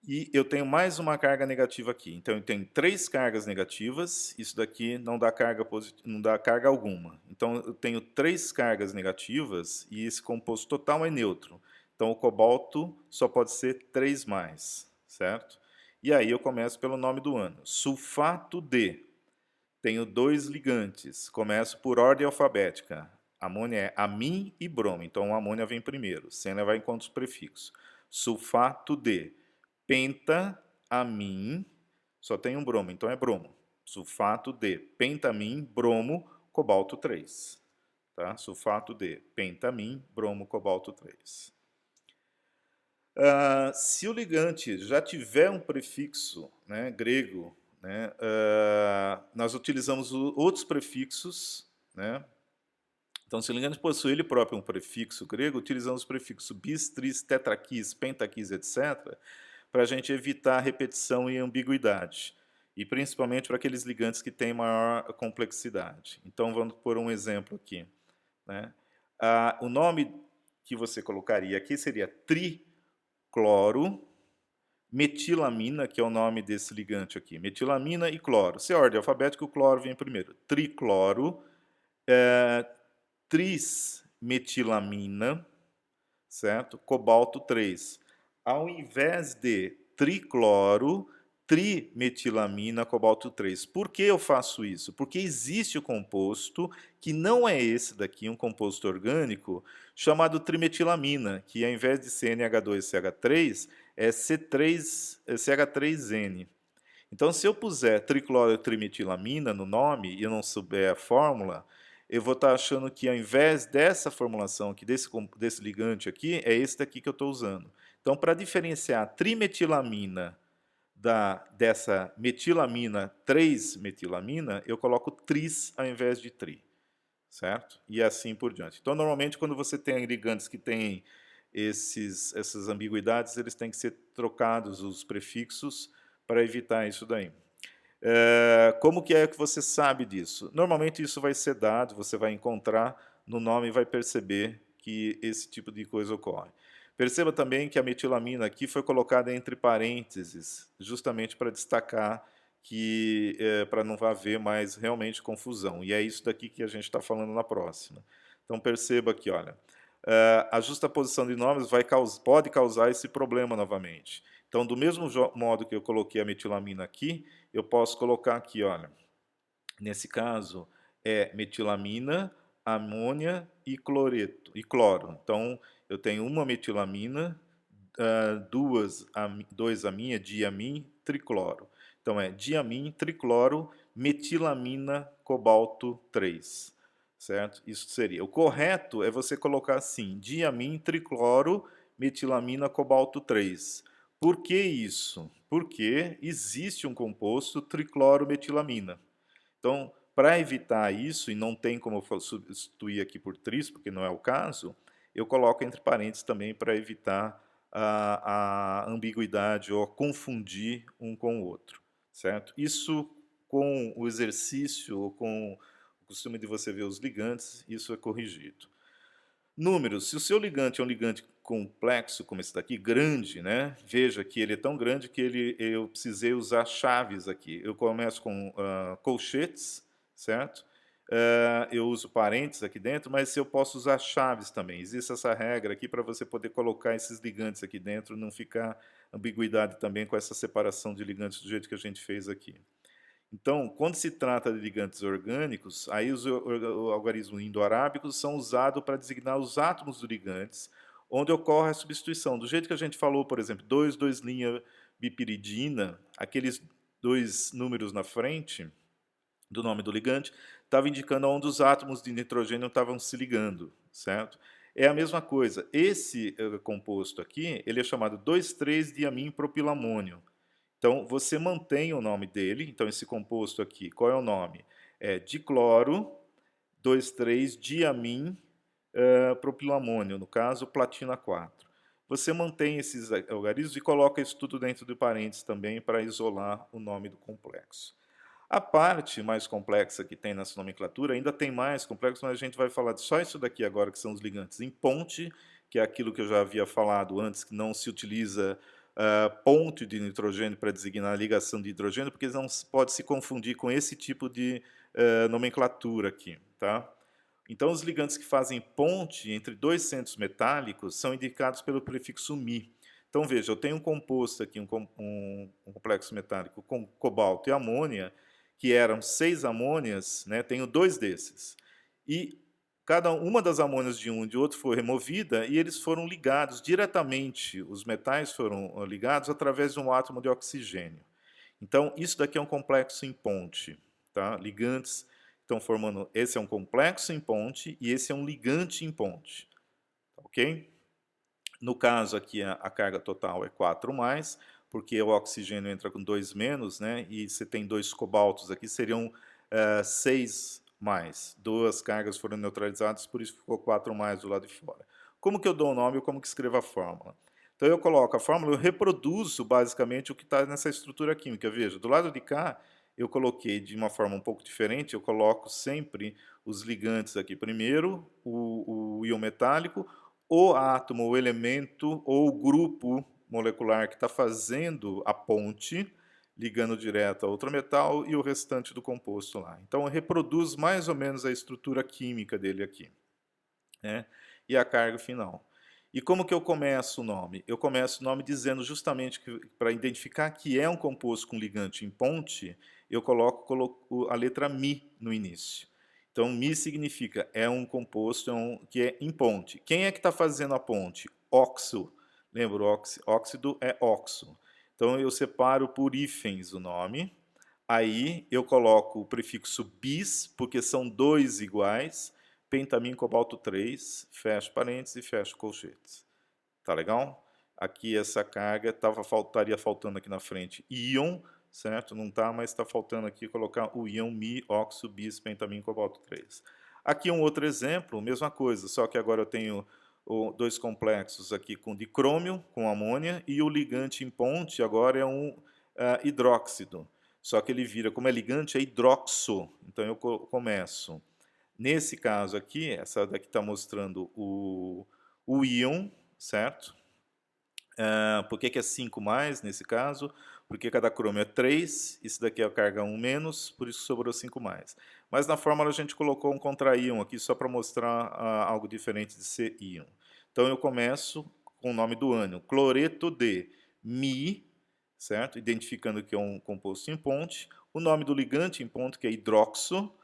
E eu tenho mais uma carga negativa aqui. Então eu tenho 3 cargas negativas, isso daqui não dá carga não dá carga alguma. Então eu tenho 3 cargas negativas e esse composto total é neutro. Então o cobalto só pode ser 3+, certo? E aí eu começo pelo nome do ano. Sulfato de. Tenho 2 ligantes. Começo por ordem alfabética. Amônia é amim e bromo. Então, a amônia vem primeiro, sem levar em conta os prefixos. Sulfato de pentaamim, só tem um bromo, então é bromo. Sulfato de pentamim, bromo, cobalto 3. Tá? Sulfato de pentamim, bromo, cobalto 3. Se o ligante já tiver um prefixo, né, grego, né, nós utilizamos outros prefixos, né? Então, se o ligante possui ele próprio um prefixo grego, utilizamos o prefixo bis, tris, tetraquis, pentaquis, etc., para a gente evitar repetição e ambiguidade, e principalmente para aqueles ligantes que têm maior complexidade. Então, vamos por um exemplo aqui, né? O nome que você colocaria aqui seria tricloro, metilamina, que é o nome desse ligante aqui, metilamina e cloro. Se é ordem alfabética, o cloro vem primeiro. Tricloro, trismetilamina, certo? Cobalto 3. Ao invés de tricloro, trimetilamina, cobalto 3. Por que eu faço isso? Porque existe o composto, que não é esse daqui, um composto orgânico, chamado trimetilamina, que ao invés de CnH2CH3, é CH3N. Então, se eu puser triclorotrimetilamina no nome e eu não souber a fórmula, eu vou estar achando que ao invés dessa formulação aqui, desse ligante aqui, é esse daqui que eu estou usando. Então, para diferenciar a trimetilamina dessa metilamina 3-metilamina, eu coloco tris ao invés de tri, certo? E assim por diante. Então, normalmente, quando você tem ligantes que têm essas ambiguidades, eles têm que ser trocados os prefixos para evitar isso daí. Como que é que você sabe disso? Normalmente isso vai ser dado, você vai encontrar no nome e vai perceber que esse tipo de coisa ocorre. Perceba também que a metilamina aqui foi colocada entre parênteses, justamente para destacar que para não haver mais realmente confusão. E é isso daqui que a gente está falando na próxima. Então perceba aqui, olha, a justaposição de nomes pode causar esse problema novamente. Então, do mesmo modo que eu coloquei a metilamina aqui, eu posso colocar aqui, olha, nesse caso é metilamina, amônia e cloreto e cloro. Então, eu tenho uma metilamina, dois amin, diamin, tricloro. Então, é diamin, tricloro, metilamina, cobalto 3. Certo? Isso seria. O correto é você colocar assim, diamin, tricloro, metilamina, cobalto 3. Por que isso? Porque existe um composto triclorometilamina. Então, para evitar isso, e não tem como eu substituir aqui por tris, porque não é o caso, eu coloco entre parênteses também para evitar a ambiguidade ou confundir um com o outro, certo? Isso com o exercício ou com o costume de você ver os ligantes, isso é corrigido. Números, se o seu ligante é um ligante complexo, como esse daqui, grande, né? Veja que ele é tão grande que eu precisei usar chaves aqui. Eu começo com colchetes, certo? eu uso parênteses aqui dentro, mas eu posso usar chaves também. Existe essa regra aqui para você poder colocar esses ligantes aqui dentro, não ficar ambiguidade também com essa separação de ligantes do jeito que a gente fez aqui. Então, quando se trata de ligantes orgânicos, aí os algarismos indo-arábicos são usados para designar os átomos dos ligantes, onde ocorre a substituição. Do jeito que a gente falou, por exemplo, 2 bipiridina, aqueles 2 números na frente do nome do ligante, estava indicando onde os átomos de nitrogênio estavam se ligando, certo? É a mesma coisa. Esse composto aqui, ele é chamado 2,3-diaminpropilamônio. Então, você mantém o nome dele. Então, esse composto aqui, qual é o nome? É dicloro 2,3-diamin propilamônio, no caso, platina 4. Você mantém esses algarismos e coloca isso tudo dentro de parênteses também para isolar o nome do complexo. A parte mais complexa que tem nessa nomenclatura, ainda tem mais complexo, mas a gente vai falar de só isso daqui agora, que são os ligantes em ponte, que é aquilo que eu já havia falado antes, que não se utiliza ponte de nitrogênio para designar a ligação de hidrogênio, porque não pode se confundir com esse tipo de nomenclatura aqui. Tá? Então, os ligantes que fazem ponte entre 2 centros metálicos são indicados pelo prefixo Mi. Então, veja, eu tenho um composto aqui, um complexo metálico com cobalto e amônia, que eram 6 amônias, né? Tenho 2 desses. E cada uma das amônias de um e de outro foi removida e eles foram ligados diretamente, os metais foram ligados através de um átomo de oxigênio. Então, isso daqui é um complexo em ponte. Tá? Ligantes estão formando, esse é um complexo em ponte e esse é um ligante em ponte. Ok? No caso aqui, a carga total é 4+, porque o oxigênio entra com 2-, né? E você tem 2 cobaltos aqui, seriam 6+. 2 cargas foram neutralizadas, por isso ficou 4+ do lado de fora. Como que eu dou o nome ou como que escrevo a fórmula? Então eu coloco a fórmula, eu reproduzo basicamente o que está nessa estrutura química. Veja, do lado de cá, eu coloquei de uma forma um pouco diferente, eu coloco sempre os ligantes aqui primeiro, o íon metálico, o átomo, o elemento ou o grupo molecular que está fazendo a ponte, ligando direto a outro metal e o restante do composto lá. Então, eu reproduzo mais ou menos a estrutura química dele aqui, né? E a carga final. E como que eu começo o nome? Eu começo o nome dizendo justamente que, para identificar que é um composto com ligante em ponte, eu coloco a letra Mi no início. Então, Mi significa é um composto que é em ponte. Quem é que está fazendo a ponte? Óxido. Lembra, óxido é oxo. Então, eu separo por hífens o nome. Aí, eu coloco o prefixo bis, porque são 2 iguais. Pentamin cobalto 3, fecho parênteses e fecho colchetes. Tá legal? Aqui essa carga estaria faltando aqui na frente íon, certo? Não está, mas está faltando aqui colocar o íon Mi, óxido, bis, pentamin, cobalto 3. Aqui um outro exemplo, mesma coisa, só que agora eu tenho 2 complexos aqui com dicrômio, com amônia, e o ligante em ponte agora é um hidróxido. Só que ele vira, como é ligante, é hidroxo. Então eu começo. Nesse caso aqui, essa daqui está mostrando o íon, certo? Por que é 5+, nesse caso? Porque cada crômio é 3, isso daqui é a carga 1-, por isso sobrou 5+. Mas na fórmula a gente colocou um contra-íon aqui só para mostrar algo diferente de ser íon. Então eu começo com o nome do ânion, cloreto de Mi, certo? Identificando que é um composto em ponte. O nome do ligante em ponte, que é hidroxo.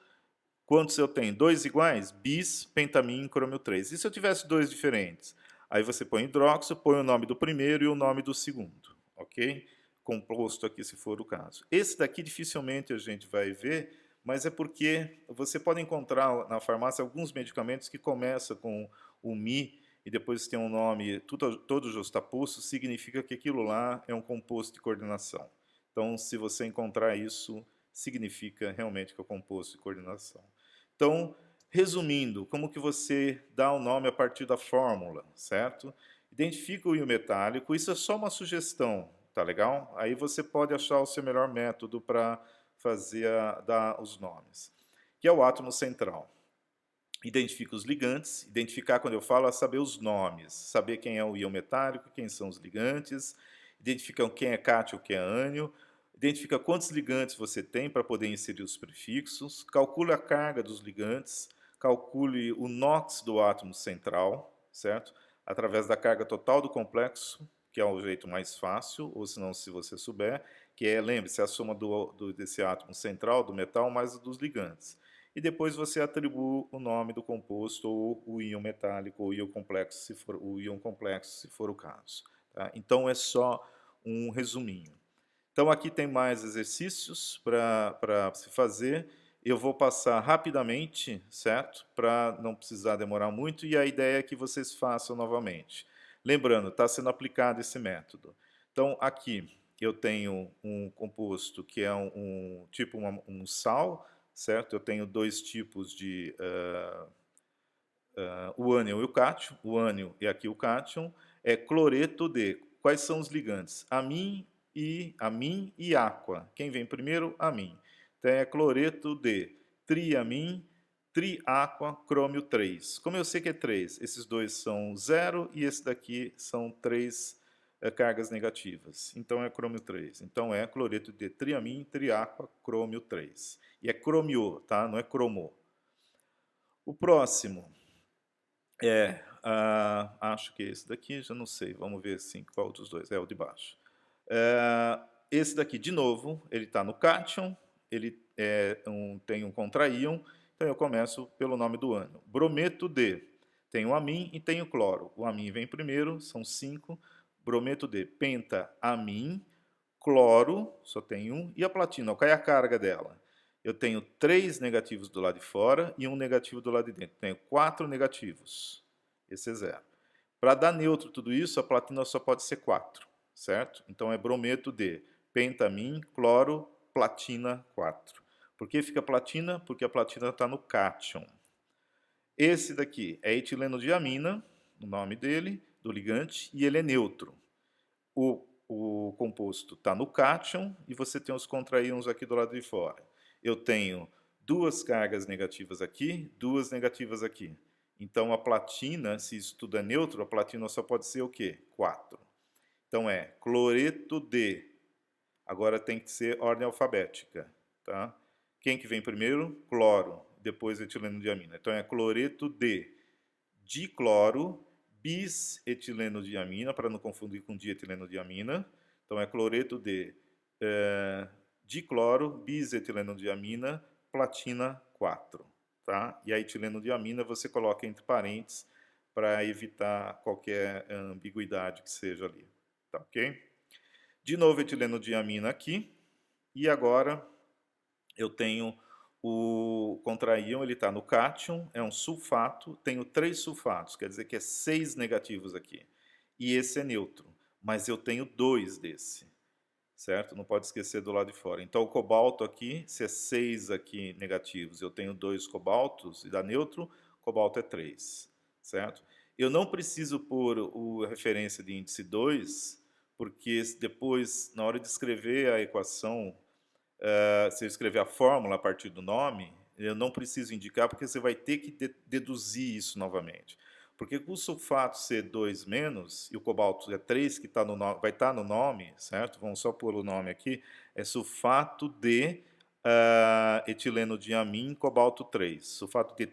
Quantos eu tenho? 2 iguais? Bis, pentamin, crômio 3. E se eu tivesse 2 diferentes? Aí você põe hidróxido, põe o nome do primeiro e o nome do segundo, ok? Composto aqui, se for o caso. Esse daqui dificilmente a gente vai ver, mas é porque você pode encontrar na farmácia alguns medicamentos que começam com o Mi e depois tem um nome todo justaposto, significa que aquilo lá é um composto de coordenação. Então, se você encontrar isso, significa realmente que é o composto de coordenação. Então, resumindo, como que você dá o nome a partir da fórmula, certo? Identifica o íon metálico, isso é só uma sugestão, tá legal? Aí você pode achar o seu melhor método para dar os nomes, que é o átomo central. Identifica os ligantes, identificar quando eu falo é saber os nomes, saber quem é o íon metálico, quem são os ligantes, identificar quem é cátion, quem é ânion, identifica quantos ligantes você tem para poder inserir os prefixos, calcule a carga dos ligantes, calcule o NOx do átomo central, certo? Através da carga total do complexo, que é o jeito mais fácil, ou se não, se você souber, que é, lembre-se, a soma desse átomo central, do metal, mais o dos ligantes. E depois você atribui o nome do composto, ou o íon metálico, ou o íon complexo, se for o caso. Tá? Então, é só um resuminho. Então, aqui tem mais exercícios para se fazer. Eu vou passar rapidamente, certo? Para não precisar demorar muito, e a ideia é que vocês façam novamente. Lembrando, está sendo aplicado esse método. Então, aqui eu tenho um composto que é tipo um sal, certo? Eu tenho dois tipos de o ânion e o cátion. O ânion e aqui o cátion é cloreto de. Quais são os ligantes? Amim e aqua. Quem vem primeiro? Amim. Então é cloreto de triamim, triaqua, crômio 3. Como eu sei que é 3, esses dois são 0 e esse daqui são 3 cargas negativas. Então é crômio 3. Então é cloreto de triamim, triaqua, crômio 3. E é cromio, tá? Não é cromo. O próximo acho que é esse daqui, já não sei, vamos ver assim, qual dos dois, é o de baixo. Esse daqui, de novo, ele está no cátion, ele tem um contraíon, então eu começo pelo nome do ânion. Brometo de, tem o amim e tem o cloro. O amim vem primeiro, são 5. Brometo de, penta-amim, cloro, só tem um, e a platina, qual é a carga dela? Eu tenho 3 negativos do lado de fora e um negativo do lado de dentro. Tenho 4 negativos. Esse é 0. Para dar neutro tudo isso, a platina só pode ser 4, certo? Então é brometo de pentamim, cloro, platina 4. Por que fica platina? Porque a platina está no cátion. Esse daqui é etileno-diamina, o nome dele, do ligante, e ele é neutro. O composto está no cátion e você tem os contraíons aqui do lado de fora. Eu tenho 2 cargas negativas aqui, 2 negativas aqui. Então, a platina, se isso tudo é neutro, a platina só pode ser o quê? 4. Então, é cloreto de. Agora tem que ser ordem alfabética. Tá? Quem que vem primeiro? Cloro, depois etileno-diamina. Então, é cloreto de dicloro, bis-etileno-diamina, para não confundir com dietileno-diamina. Então, é cloreto de dicloro, bis-etileno-diamina, platina 4. Tá? E a etileno-diamina você coloca entre parênteses para evitar qualquer ambiguidade que seja ali. Tá ok? De novo, etileno-diamina aqui. E agora eu tenho o contraíon, ele está no cátion, é um sulfato, tenho 3 sulfatos, quer dizer que é 6 negativos aqui. E esse é neutro, mas eu tenho 2 desse, certo? Não pode esquecer do lado de fora. Então o cobalto aqui, se é 6 aqui negativos, eu tenho 2 cobaltos, e dá neutro, cobalto é 3, certo? Eu não preciso pôr a referência de índice 2, porque depois, na hora de escrever a equação, se eu escrever a fórmula a partir do nome, eu não preciso indicar, porque você vai ter que deduzir isso novamente. Porque com o sulfato ser 2 menos, e o cobalto é 3, que vai estar no nome, certo? Vamos só pôr o nome aqui, é sulfato de etileno-diamim, cobalto 3. Sulfato de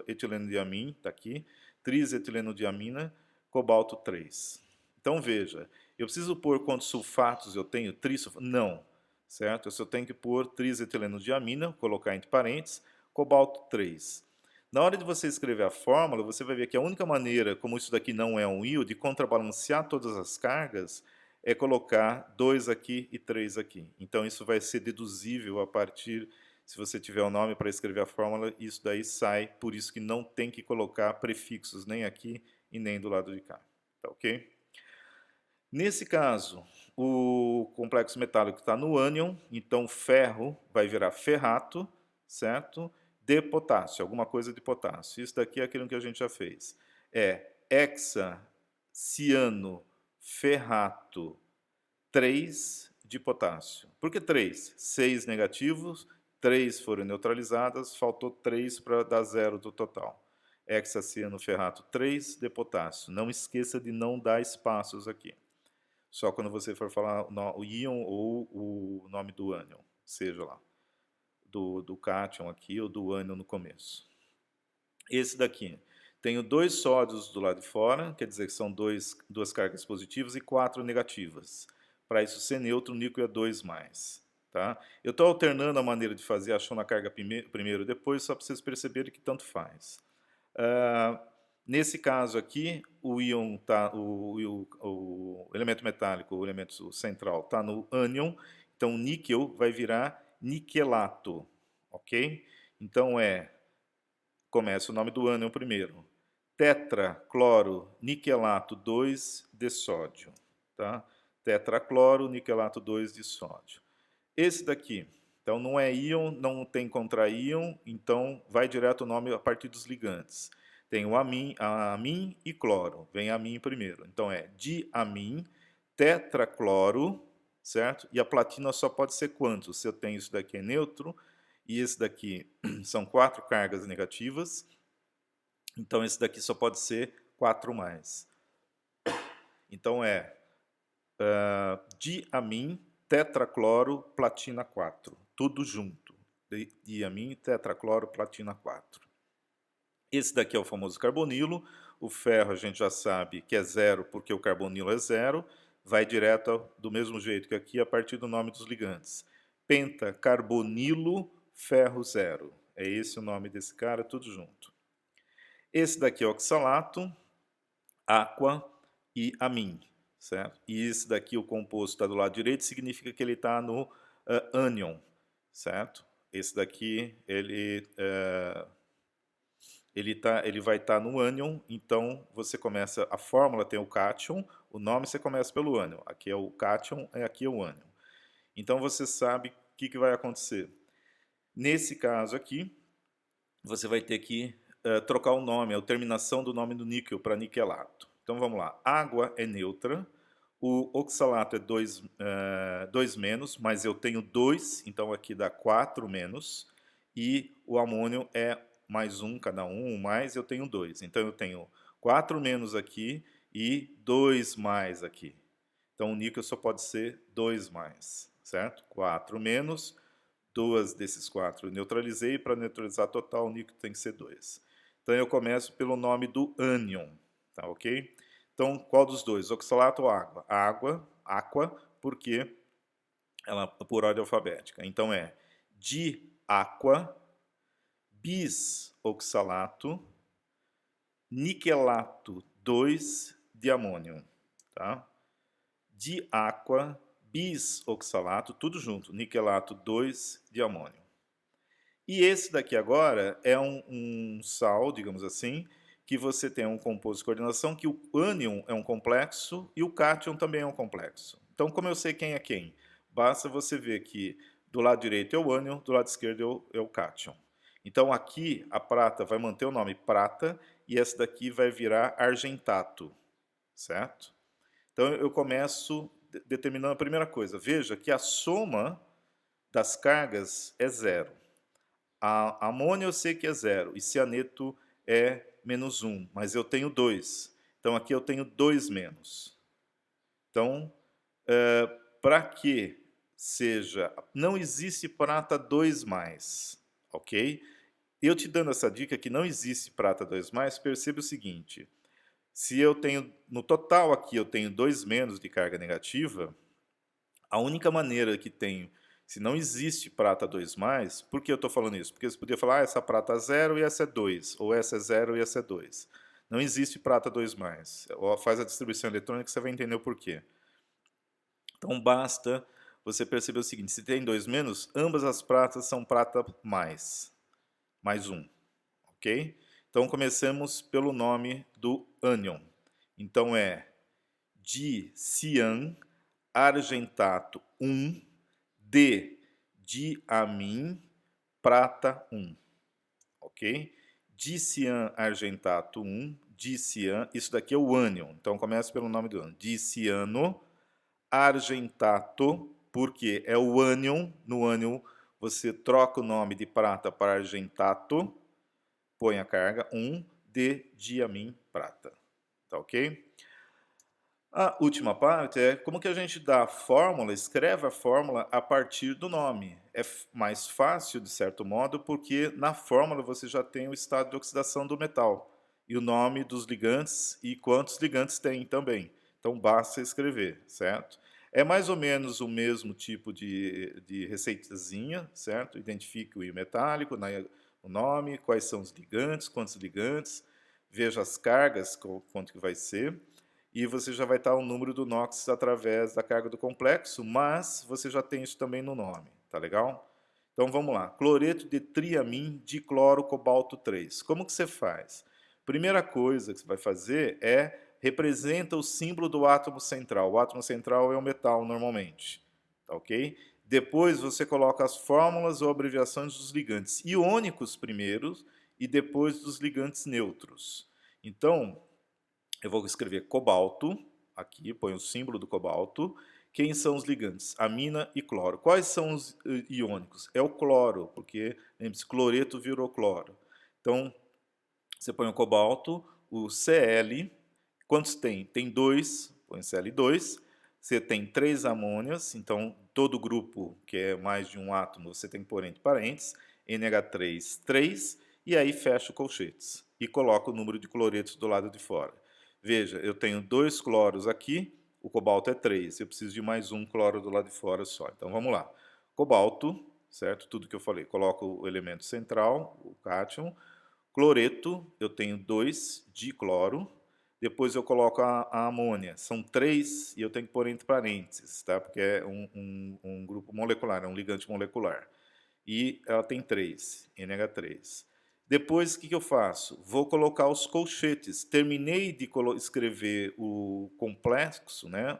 etileno-diamim, está aqui, etileno-diamina, cobalto 3. Então veja, eu preciso pôr quantos sulfatos eu tenho? Trisulfato? Não, certo? Eu só tenho que pôr etileno-diamina, colocar entre parênteses, cobalto 3. Na hora de você escrever a fórmula, você vai ver que a única maneira, como isso daqui não é um íon, de contrabalancear todas as cargas, é colocar 2 aqui e 3 aqui. Então, isso vai ser deduzível a partir, se você tiver o nome para escrever a fórmula, isso daí sai, por isso que não tem que colocar prefixos nem aqui e nem do lado de cá. Tá ok? Nesse caso, o complexo metálico está no ânion, então ferro vai virar ferrato, certo? De potássio, alguma coisa de potássio. Isso daqui é aquilo que a gente já fez. É hexacianoferrato 3 de potássio. Por que 3? 6 negativos, 3 foram neutralizadas, faltou 3 para dar 0 do total. Hexacianoferrato 3 de potássio. Não esqueça de não dar espaços aqui. só quando você for falar o íon ou o nome do ânion, seja lá, do cátion aqui ou do ânion no começo. Esse daqui, tenho 2 sódios do lado de fora, quer dizer que são duas cargas positivas e 4 negativas. Para isso ser neutro, o níquel é 2+. Tá? Eu estou alternando a maneira de fazer, achando a carga primeiro e depois, só para vocês perceberem que tanto faz. Nesse caso aqui, o íon o elemento metálico, o elemento central, está no ânion, então o níquel vai virar niquelato, ok? Então começa o nome do ânion primeiro. Tetracloro niquelato 2 de sódio. Tá? Tetracloro niquelato 2 de sódio. Esse daqui, então não é íon, não tem contra-íon, então vai direto o nome a partir dos ligantes. Tem o amim e cloro. Vem amim primeiro. Então é diamim, tetracloro, certo? E a platina só pode ser quanto? Se eu tenho isso daqui é neutro, e esse daqui são 4 cargas negativas, então esse daqui só pode ser 4+. Então diamim, tetracloro, platina 4. Tudo junto. Diamim, tetracloro, platina 4. Esse daqui é o famoso carbonilo. O ferro a gente já sabe que é 0 porque o carbonilo é 0. Vai direto do mesmo jeito que aqui a partir do nome dos ligantes. Pentacarbonilo, ferro 0. É esse o nome desse cara, tudo junto. Esse daqui é oxalato, aqua e amim, certo? E esse daqui, o composto está do lado direito, significa que ele está no ânion, certo? Esse daqui, ele vai estar no ânion, então você começa, a fórmula tem o cátion, o nome você começa pelo ânion. Aqui é o cátion, aqui é o ânion. Então você sabe o que vai acontecer. Nesse caso aqui, você vai ter que trocar o nome, a terminação do nome do níquel para niquelato. Então vamos lá, água é neutra, o oxalato é 2 menos, mas eu tenho 2, então aqui dá 4 menos, e o amônio é mais 1, cada um, mais eu tenho 2. Então eu tenho 4 menos aqui e 2 mais aqui. Então o níquel só pode ser 2 mais, certo? 4 menos, 2 desses 4 eu neutralizei, para neutralizar total o níquel tem que ser 2. Então eu começo pelo nome do ânion, tá ok? Então qual dos dois, oxalato ou água? Água, aqua, porque ela por ordem alfabética. Então é diaqua, bisoxalato, niquelato 2 de amônio, tá? Diaqua, bisoxalato, tudo junto, niquelato 2 de amônio. E esse daqui agora é um sal, digamos assim, que você tem um composto de coordenação que o ânion é um complexo e o cátion também é um complexo. Então, como eu sei quem é quem? Basta você ver que do lado direito é o ânion, do lado esquerdo é o cátion. Então, aqui a prata vai manter o nome prata e essa daqui vai virar argentato, certo? Então, eu começo determinando a primeira coisa. Veja que a soma das cargas é 0. A amônio eu sei que é 0 e cianeto é menos 1, mas eu tenho 2. Então aqui eu tenho 2 menos. Então, para que seja... Não existe prata 2+, ok? Eu te dando essa dica que não existe prata 2+, perceba o seguinte. Se eu tenho, no total aqui eu tenho 2 menos de carga negativa, a única maneira que tenho, se não existe prata 2+, por que eu estou falando isso? Porque você podia falar, essa prata é 0 e essa é 2, ou essa é 0 e essa é 2. Não existe prata 2+. Faz a distribuição eletrônica você vai entender o porquê. Então basta você perceber o seguinte, se tem 2 menos, ambas as pratas são prata mais 1, ok? Então comecemos pelo nome do ânion. Então é dician argentato 1, de diamim, prata 1, ok? Dician argentato 1, dician, isso daqui é o ânion, então começa pelo nome do ânion. Diciano argentato, porque é o ânion, no ânion você troca o nome de prata para argentato, põe a carga 1, de diamim, prata, tá ok? A última parte é como que a gente dá a fórmula, escreve a fórmula a partir do nome. É mais fácil, de certo modo, porque na fórmula você já tem o estado de oxidação do metal e o nome dos ligantes e quantos ligantes tem também. Então basta escrever, certo? É mais ou menos o mesmo tipo de receitazinha, certo? Identifique o íon metálico, o nome, quais são os ligantes, quantos ligantes, veja as cargas, quanto que vai ser e você já vai estar o número do NOx através da carga do complexo, mas você já tem isso também no nome, tá legal? Então vamos lá, cloreto de triamim dicloro cobalto 3. Como que você faz? Primeira coisa que você vai fazer é representa o símbolo do átomo central. O átomo central é o metal normalmente, tá ok? Depois você coloca as fórmulas ou abreviações dos ligantes iônicos primeiro e depois dos ligantes neutros. Então, eu vou escrever cobalto, aqui põe o símbolo do cobalto. Quem são os ligantes? Amina e cloro. Quais são os iônicos? É o cloro, porque, lembre-se, cloreto virou cloro. Então, você põe o cobalto, o Cl, quantos tem? Tem 2, põe Cl2. Você tem 3 amônias, então todo grupo que é mais de um átomo você tem que pôr entre parênteses, NH3, 3, e aí fecha o colchetes. E coloca o número de cloretos do lado de fora. Veja, eu tenho 2 cloros aqui, o cobalto é 3, eu preciso de mais um cloro do lado de fora só. Então vamos lá. Cobalto, certo? Tudo que eu falei. Coloco o elemento central, o cátion. Cloreto, eu tenho 2 dicloro. Depois eu coloco a amônia. São 3 e eu tenho que pôr entre parênteses, tá? Porque é um grupo molecular, é um ligante molecular. E ela tem 3, NH3. Depois, o que eu faço? Vou colocar os colchetes. Terminei de escrever o complexo, né?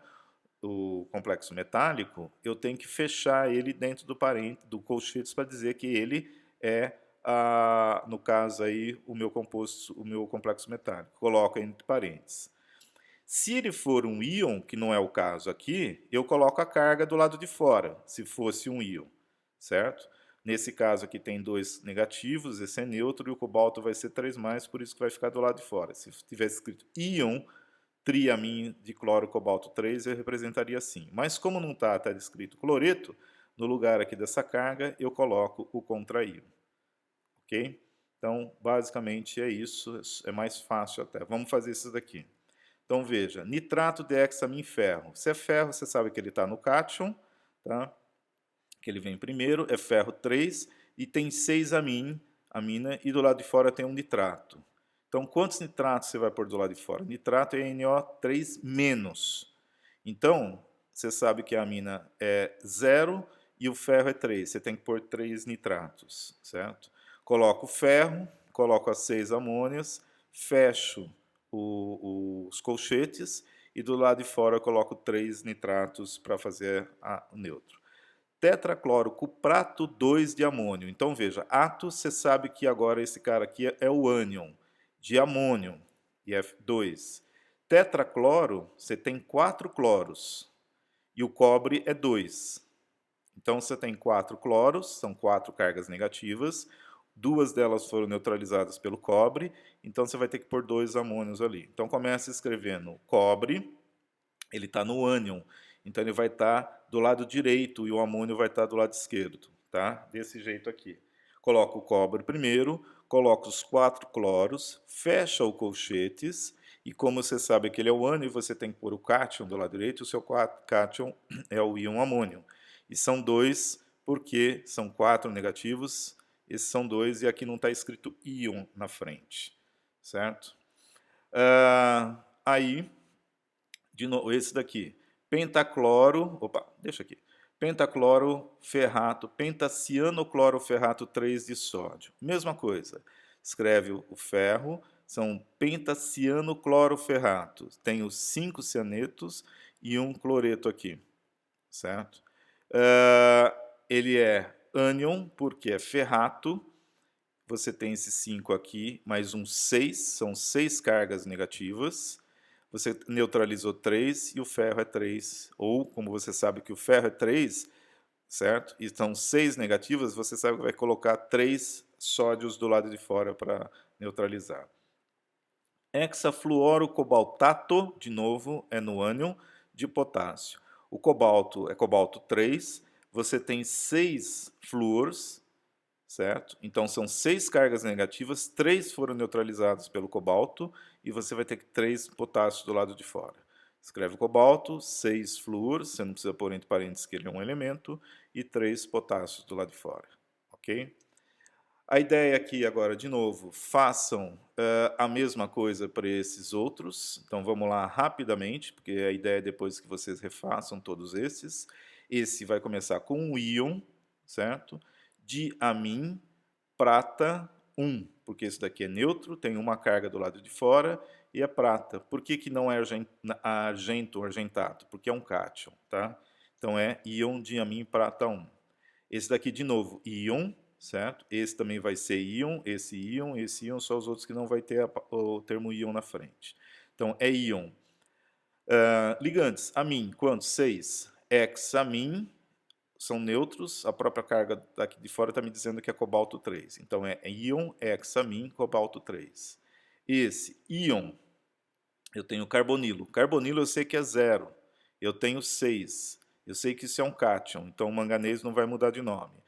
O complexo metálico, eu tenho que fechar ele dentro do parênteses, do colchetes, para dizer que ele é, no caso aí, o meu composto, o meu complexo metálico. Coloco entre parênteses. Se ele for um íon, que não é o caso aqui, eu coloco a carga do lado de fora, se fosse um íon, certo? Nesse caso aqui tem 2 negativos, esse é neutro, e o cobalto vai ser 3+, por isso que vai ficar do lado de fora. Se tivesse escrito íon, triamim de cloro cobalto 3, eu representaria assim. Mas como não está escrito cloreto, no lugar aqui dessa carga, eu coloco o contraíon. Ok? Então, basicamente é isso, é mais fácil até. Vamos fazer isso daqui. Então, veja, nitrato de hexaminferro. Se é ferro, você sabe que ele está no cátion, tá? Que ele vem primeiro, é ferro 3, e tem 6 amina, e do lado de fora tem um nitrato. Então, quantos nitratos você vai pôr do lado de fora? Nitrato é NO3-. Então, você sabe que a amina é 0 e o ferro é 3. Você tem que pôr 3 nitratos, certo? Coloco o ferro, coloco as 6 amônias, fecho os colchetes e do lado de fora eu coloco 3 nitratos para fazer o neutro. Tetracloro cuprato 2 de amônio. Então veja, ato, você sabe que agora esse cara aqui é o ânion de amônio, IF2. Tetracloro, você tem 4 cloros e o cobre é 2. Então você tem 4 cloros, são 4 cargas negativas, 2 delas foram neutralizadas pelo cobre, então você vai ter que pôr 2 amônios ali. Então começa escrevendo cobre, ele está no ânion, então ele vai estar do lado direito e o amônio vai estar do lado esquerdo, tá? Desse jeito aqui. Coloca o cobre primeiro, coloca os 4 cloros, fecha o colchetes, e como você sabe que ele é o ânion, você tem que pôr o cátion do lado direito, o seu cátion é o íon amônio. E são 2 porque são 4 negativos, esses são 2 e aqui não está escrito íon na frente, certo? Aí de novo, esse daqui, pentacloro, opa, deixa aqui, pentacloro ferrato, pentacianocloroferrato 3 de sódio. Mesma coisa, escreve o ferro, são pentacianocloroferrato, tem os 5 cianetos e um cloreto aqui, certo? Ele é ânion, porque é ferrato, você tem esses 5 aqui, mais um 6, são 6 cargas negativas, você neutralizou 3 e o ferro é 3. Ou, como você sabe que o ferro é 3, certo? E são 6 negativas, você sabe que vai colocar 3 sódios do lado de fora para neutralizar. hexafluorocobaltato, de novo, é no ânion de potássio. O cobalto é cobalto 3, você tem 6 flúors, certo? Então são 6 cargas negativas, 3 foram neutralizadas pelo cobalto e você vai ter 3 potássios do lado de fora. Escreve o cobalto, 6 flúor, você não precisa pôr entre parênteses que ele é um elemento, e 3 potássios do lado de fora, ok? A ideia aqui agora, de novo, façam a mesma coisa para esses outros. Então vamos lá rapidamente, porque a ideia é depois que vocês refaçam todos esses. Esse vai começar com um íon, certo? Diamim, prata 1, porque esse daqui é neutro, tem uma carga do lado de fora, e é prata. Por que, que não é argento ou argentato? Porque é um cátion, tá? Então é íon diamim prata 1. Esse daqui, de novo, íon, certo? Esse também vai ser íon, esse íon, só os outros que não vai ter o termo íon na frente. Então, é íon. Ligantes, amim, quantos? 6. Hexamin, são neutros, a própria carga daqui de fora está me dizendo que é cobalto 3. Então, é íon, hexamin, cobalto 3. Esse íon, eu tenho carbonilo. Carbonilo eu sei que é 0. Eu tenho 6. Eu sei que isso é um cátion, então o manganês não vai mudar de nome.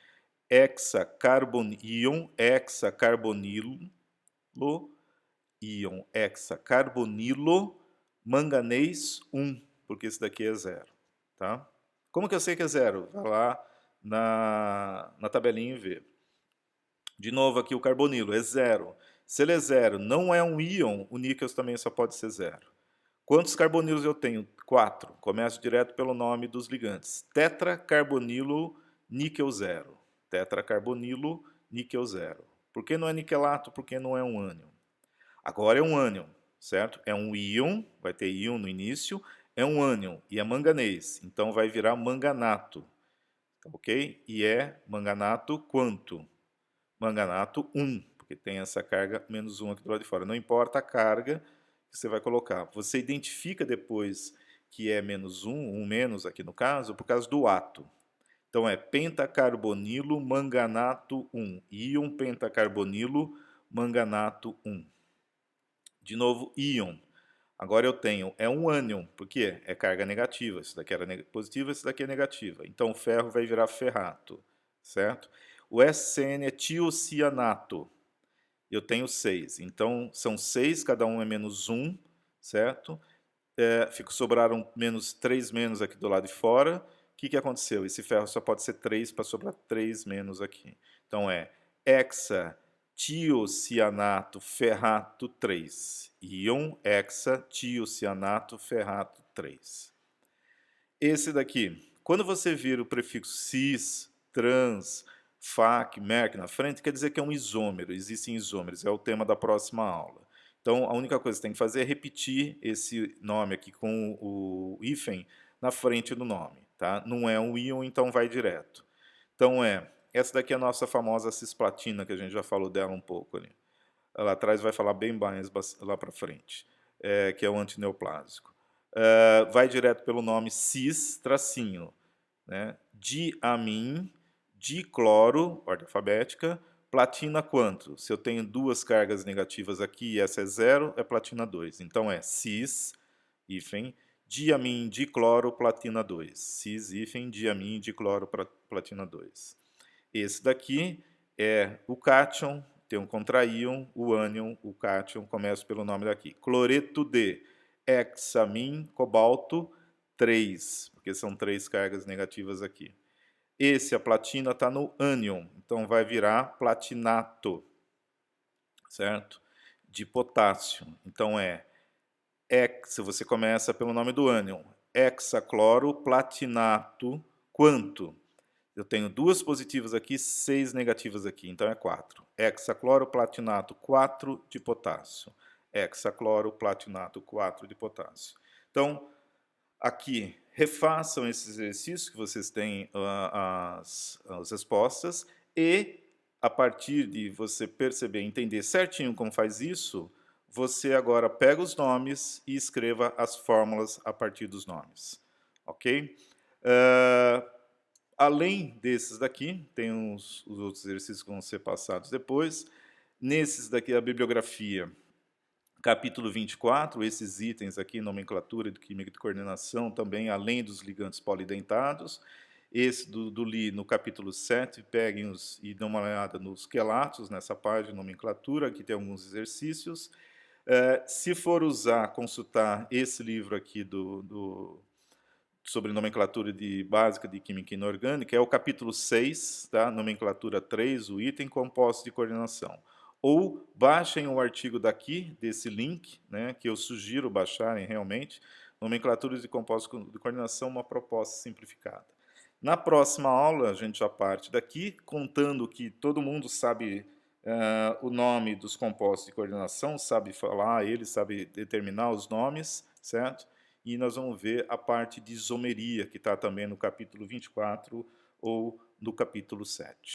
Íon hexacarbonilo, íon hexacarbonilo, manganês 1, porque esse daqui é 0. Tá? Como que eu sei que é 0? Vai lá na tabelinha e vê. De novo aqui o carbonilo é 0. Se ele é 0, não é um íon, o níquel também só pode ser 0. Quantos carbonilos eu tenho? 4. Começo direto pelo nome dos ligantes. Tetracarbonilo níquel 0. Tetracarbonilo níquel 0. Por que não é niquelato? Porque não é um ânion. Agora é um ânion, certo? É um íon, vai ter íon no início, é um ânion e é manganês, então vai virar manganato, ok? E é manganato quanto? Manganato 1, porque tem essa carga menos 1 aqui do lado de fora. Não importa a carga que você vai colocar. Você identifica depois que é menos 1, um menos aqui no caso, por causa do ato. Então é pentacarbonilo manganato 1, íon pentacarbonilo manganato 1. De novo, íon. Agora eu tenho, é um ânion, porque é carga negativa. Esse daqui era positiva, esse daqui é negativa. Então o ferro vai virar ferrato, certo? O SCN é tiocianato. Eu tenho 6. Então são 6, cada um é menos 1, certo? Sobraram menos 3 menos aqui do lado de fora. O que aconteceu? Esse ferro só pode ser 3 para sobrar 3 menos aqui. Então é hexatiocianato ferrato 3. Íon hexatiocianato ferrato 3. Esse daqui, quando você vira o prefixo cis, trans, fac, merc na frente, quer dizer que é um isômero, existem isômeros, é o tema da próxima aula. Então, a única coisa que você tem que fazer é repetir esse nome aqui com o hífen na frente do nome. Tá? Não é um íon, então vai direto. Então, essa daqui é a nossa famosa cisplatina, que a gente já falou dela um pouco ali. Lá atrás vai falar bem mais lá para frente, que é o antineoplásico. Vai direto pelo nome cis, tracinho, né? Diamin, dicloro, ordem alfabética, platina quanto? Se eu tenho duas cargas negativas aqui e essa é 0, é platina 2. Então é cis, hífen, diamin, dicloro, platina 2. Cis, hífen, diamin, dicloro, platina 2. Esse daqui é o cátion, tem um contraíon, o ânion, o cátion, começa pelo nome daqui. Cloreto de hexamin, cobalto 3, porque são 3 cargas negativas aqui. Esse, a platina, está no ânion, então vai virar platinato, certo? De potássio. Então se você começa pelo nome do ânion, hexacloroplatinato, quanto? Eu tenho 2 positivas aqui, 6 negativas aqui, então é 4. Hexacloroplatinato 4 de potássio. Hexacloroplatinato 4 de potássio. Então, aqui, refaçam esses exercícios que vocês têm as respostas e, a partir de você perceber e entender certinho como faz isso, você agora pega os nomes e escreva as fórmulas a partir dos nomes. Ok? Além desses daqui, tem os outros exercícios que vão ser passados depois. Nesses daqui, a bibliografia Capítulo 24, esses itens aqui, nomenclatura de química de coordenação, também além dos ligantes polidentados. Esse do Li, no capítulo 7, peguem e dão uma olhada nos quelatos, nessa página, nomenclatura, aqui tem alguns exercícios. Se for consultar esse livro aqui sobre nomenclatura básica de química inorgânica, é o capítulo 6, tá? Nomenclatura 3, o item compostos de coordenação. Ou baixem o artigo daqui, desse link, né, que eu sugiro baixarem realmente, nomenclaturas de compostos de coordenação, uma proposta simplificada. Na próxima aula, a gente já parte daqui, contando que todo mundo sabe o nome dos compostos de coordenação, sabe falar eles, sabe determinar os nomes, certo? E nós vamos ver a parte de isomeria, que está também no capítulo 24 ou no capítulo 7.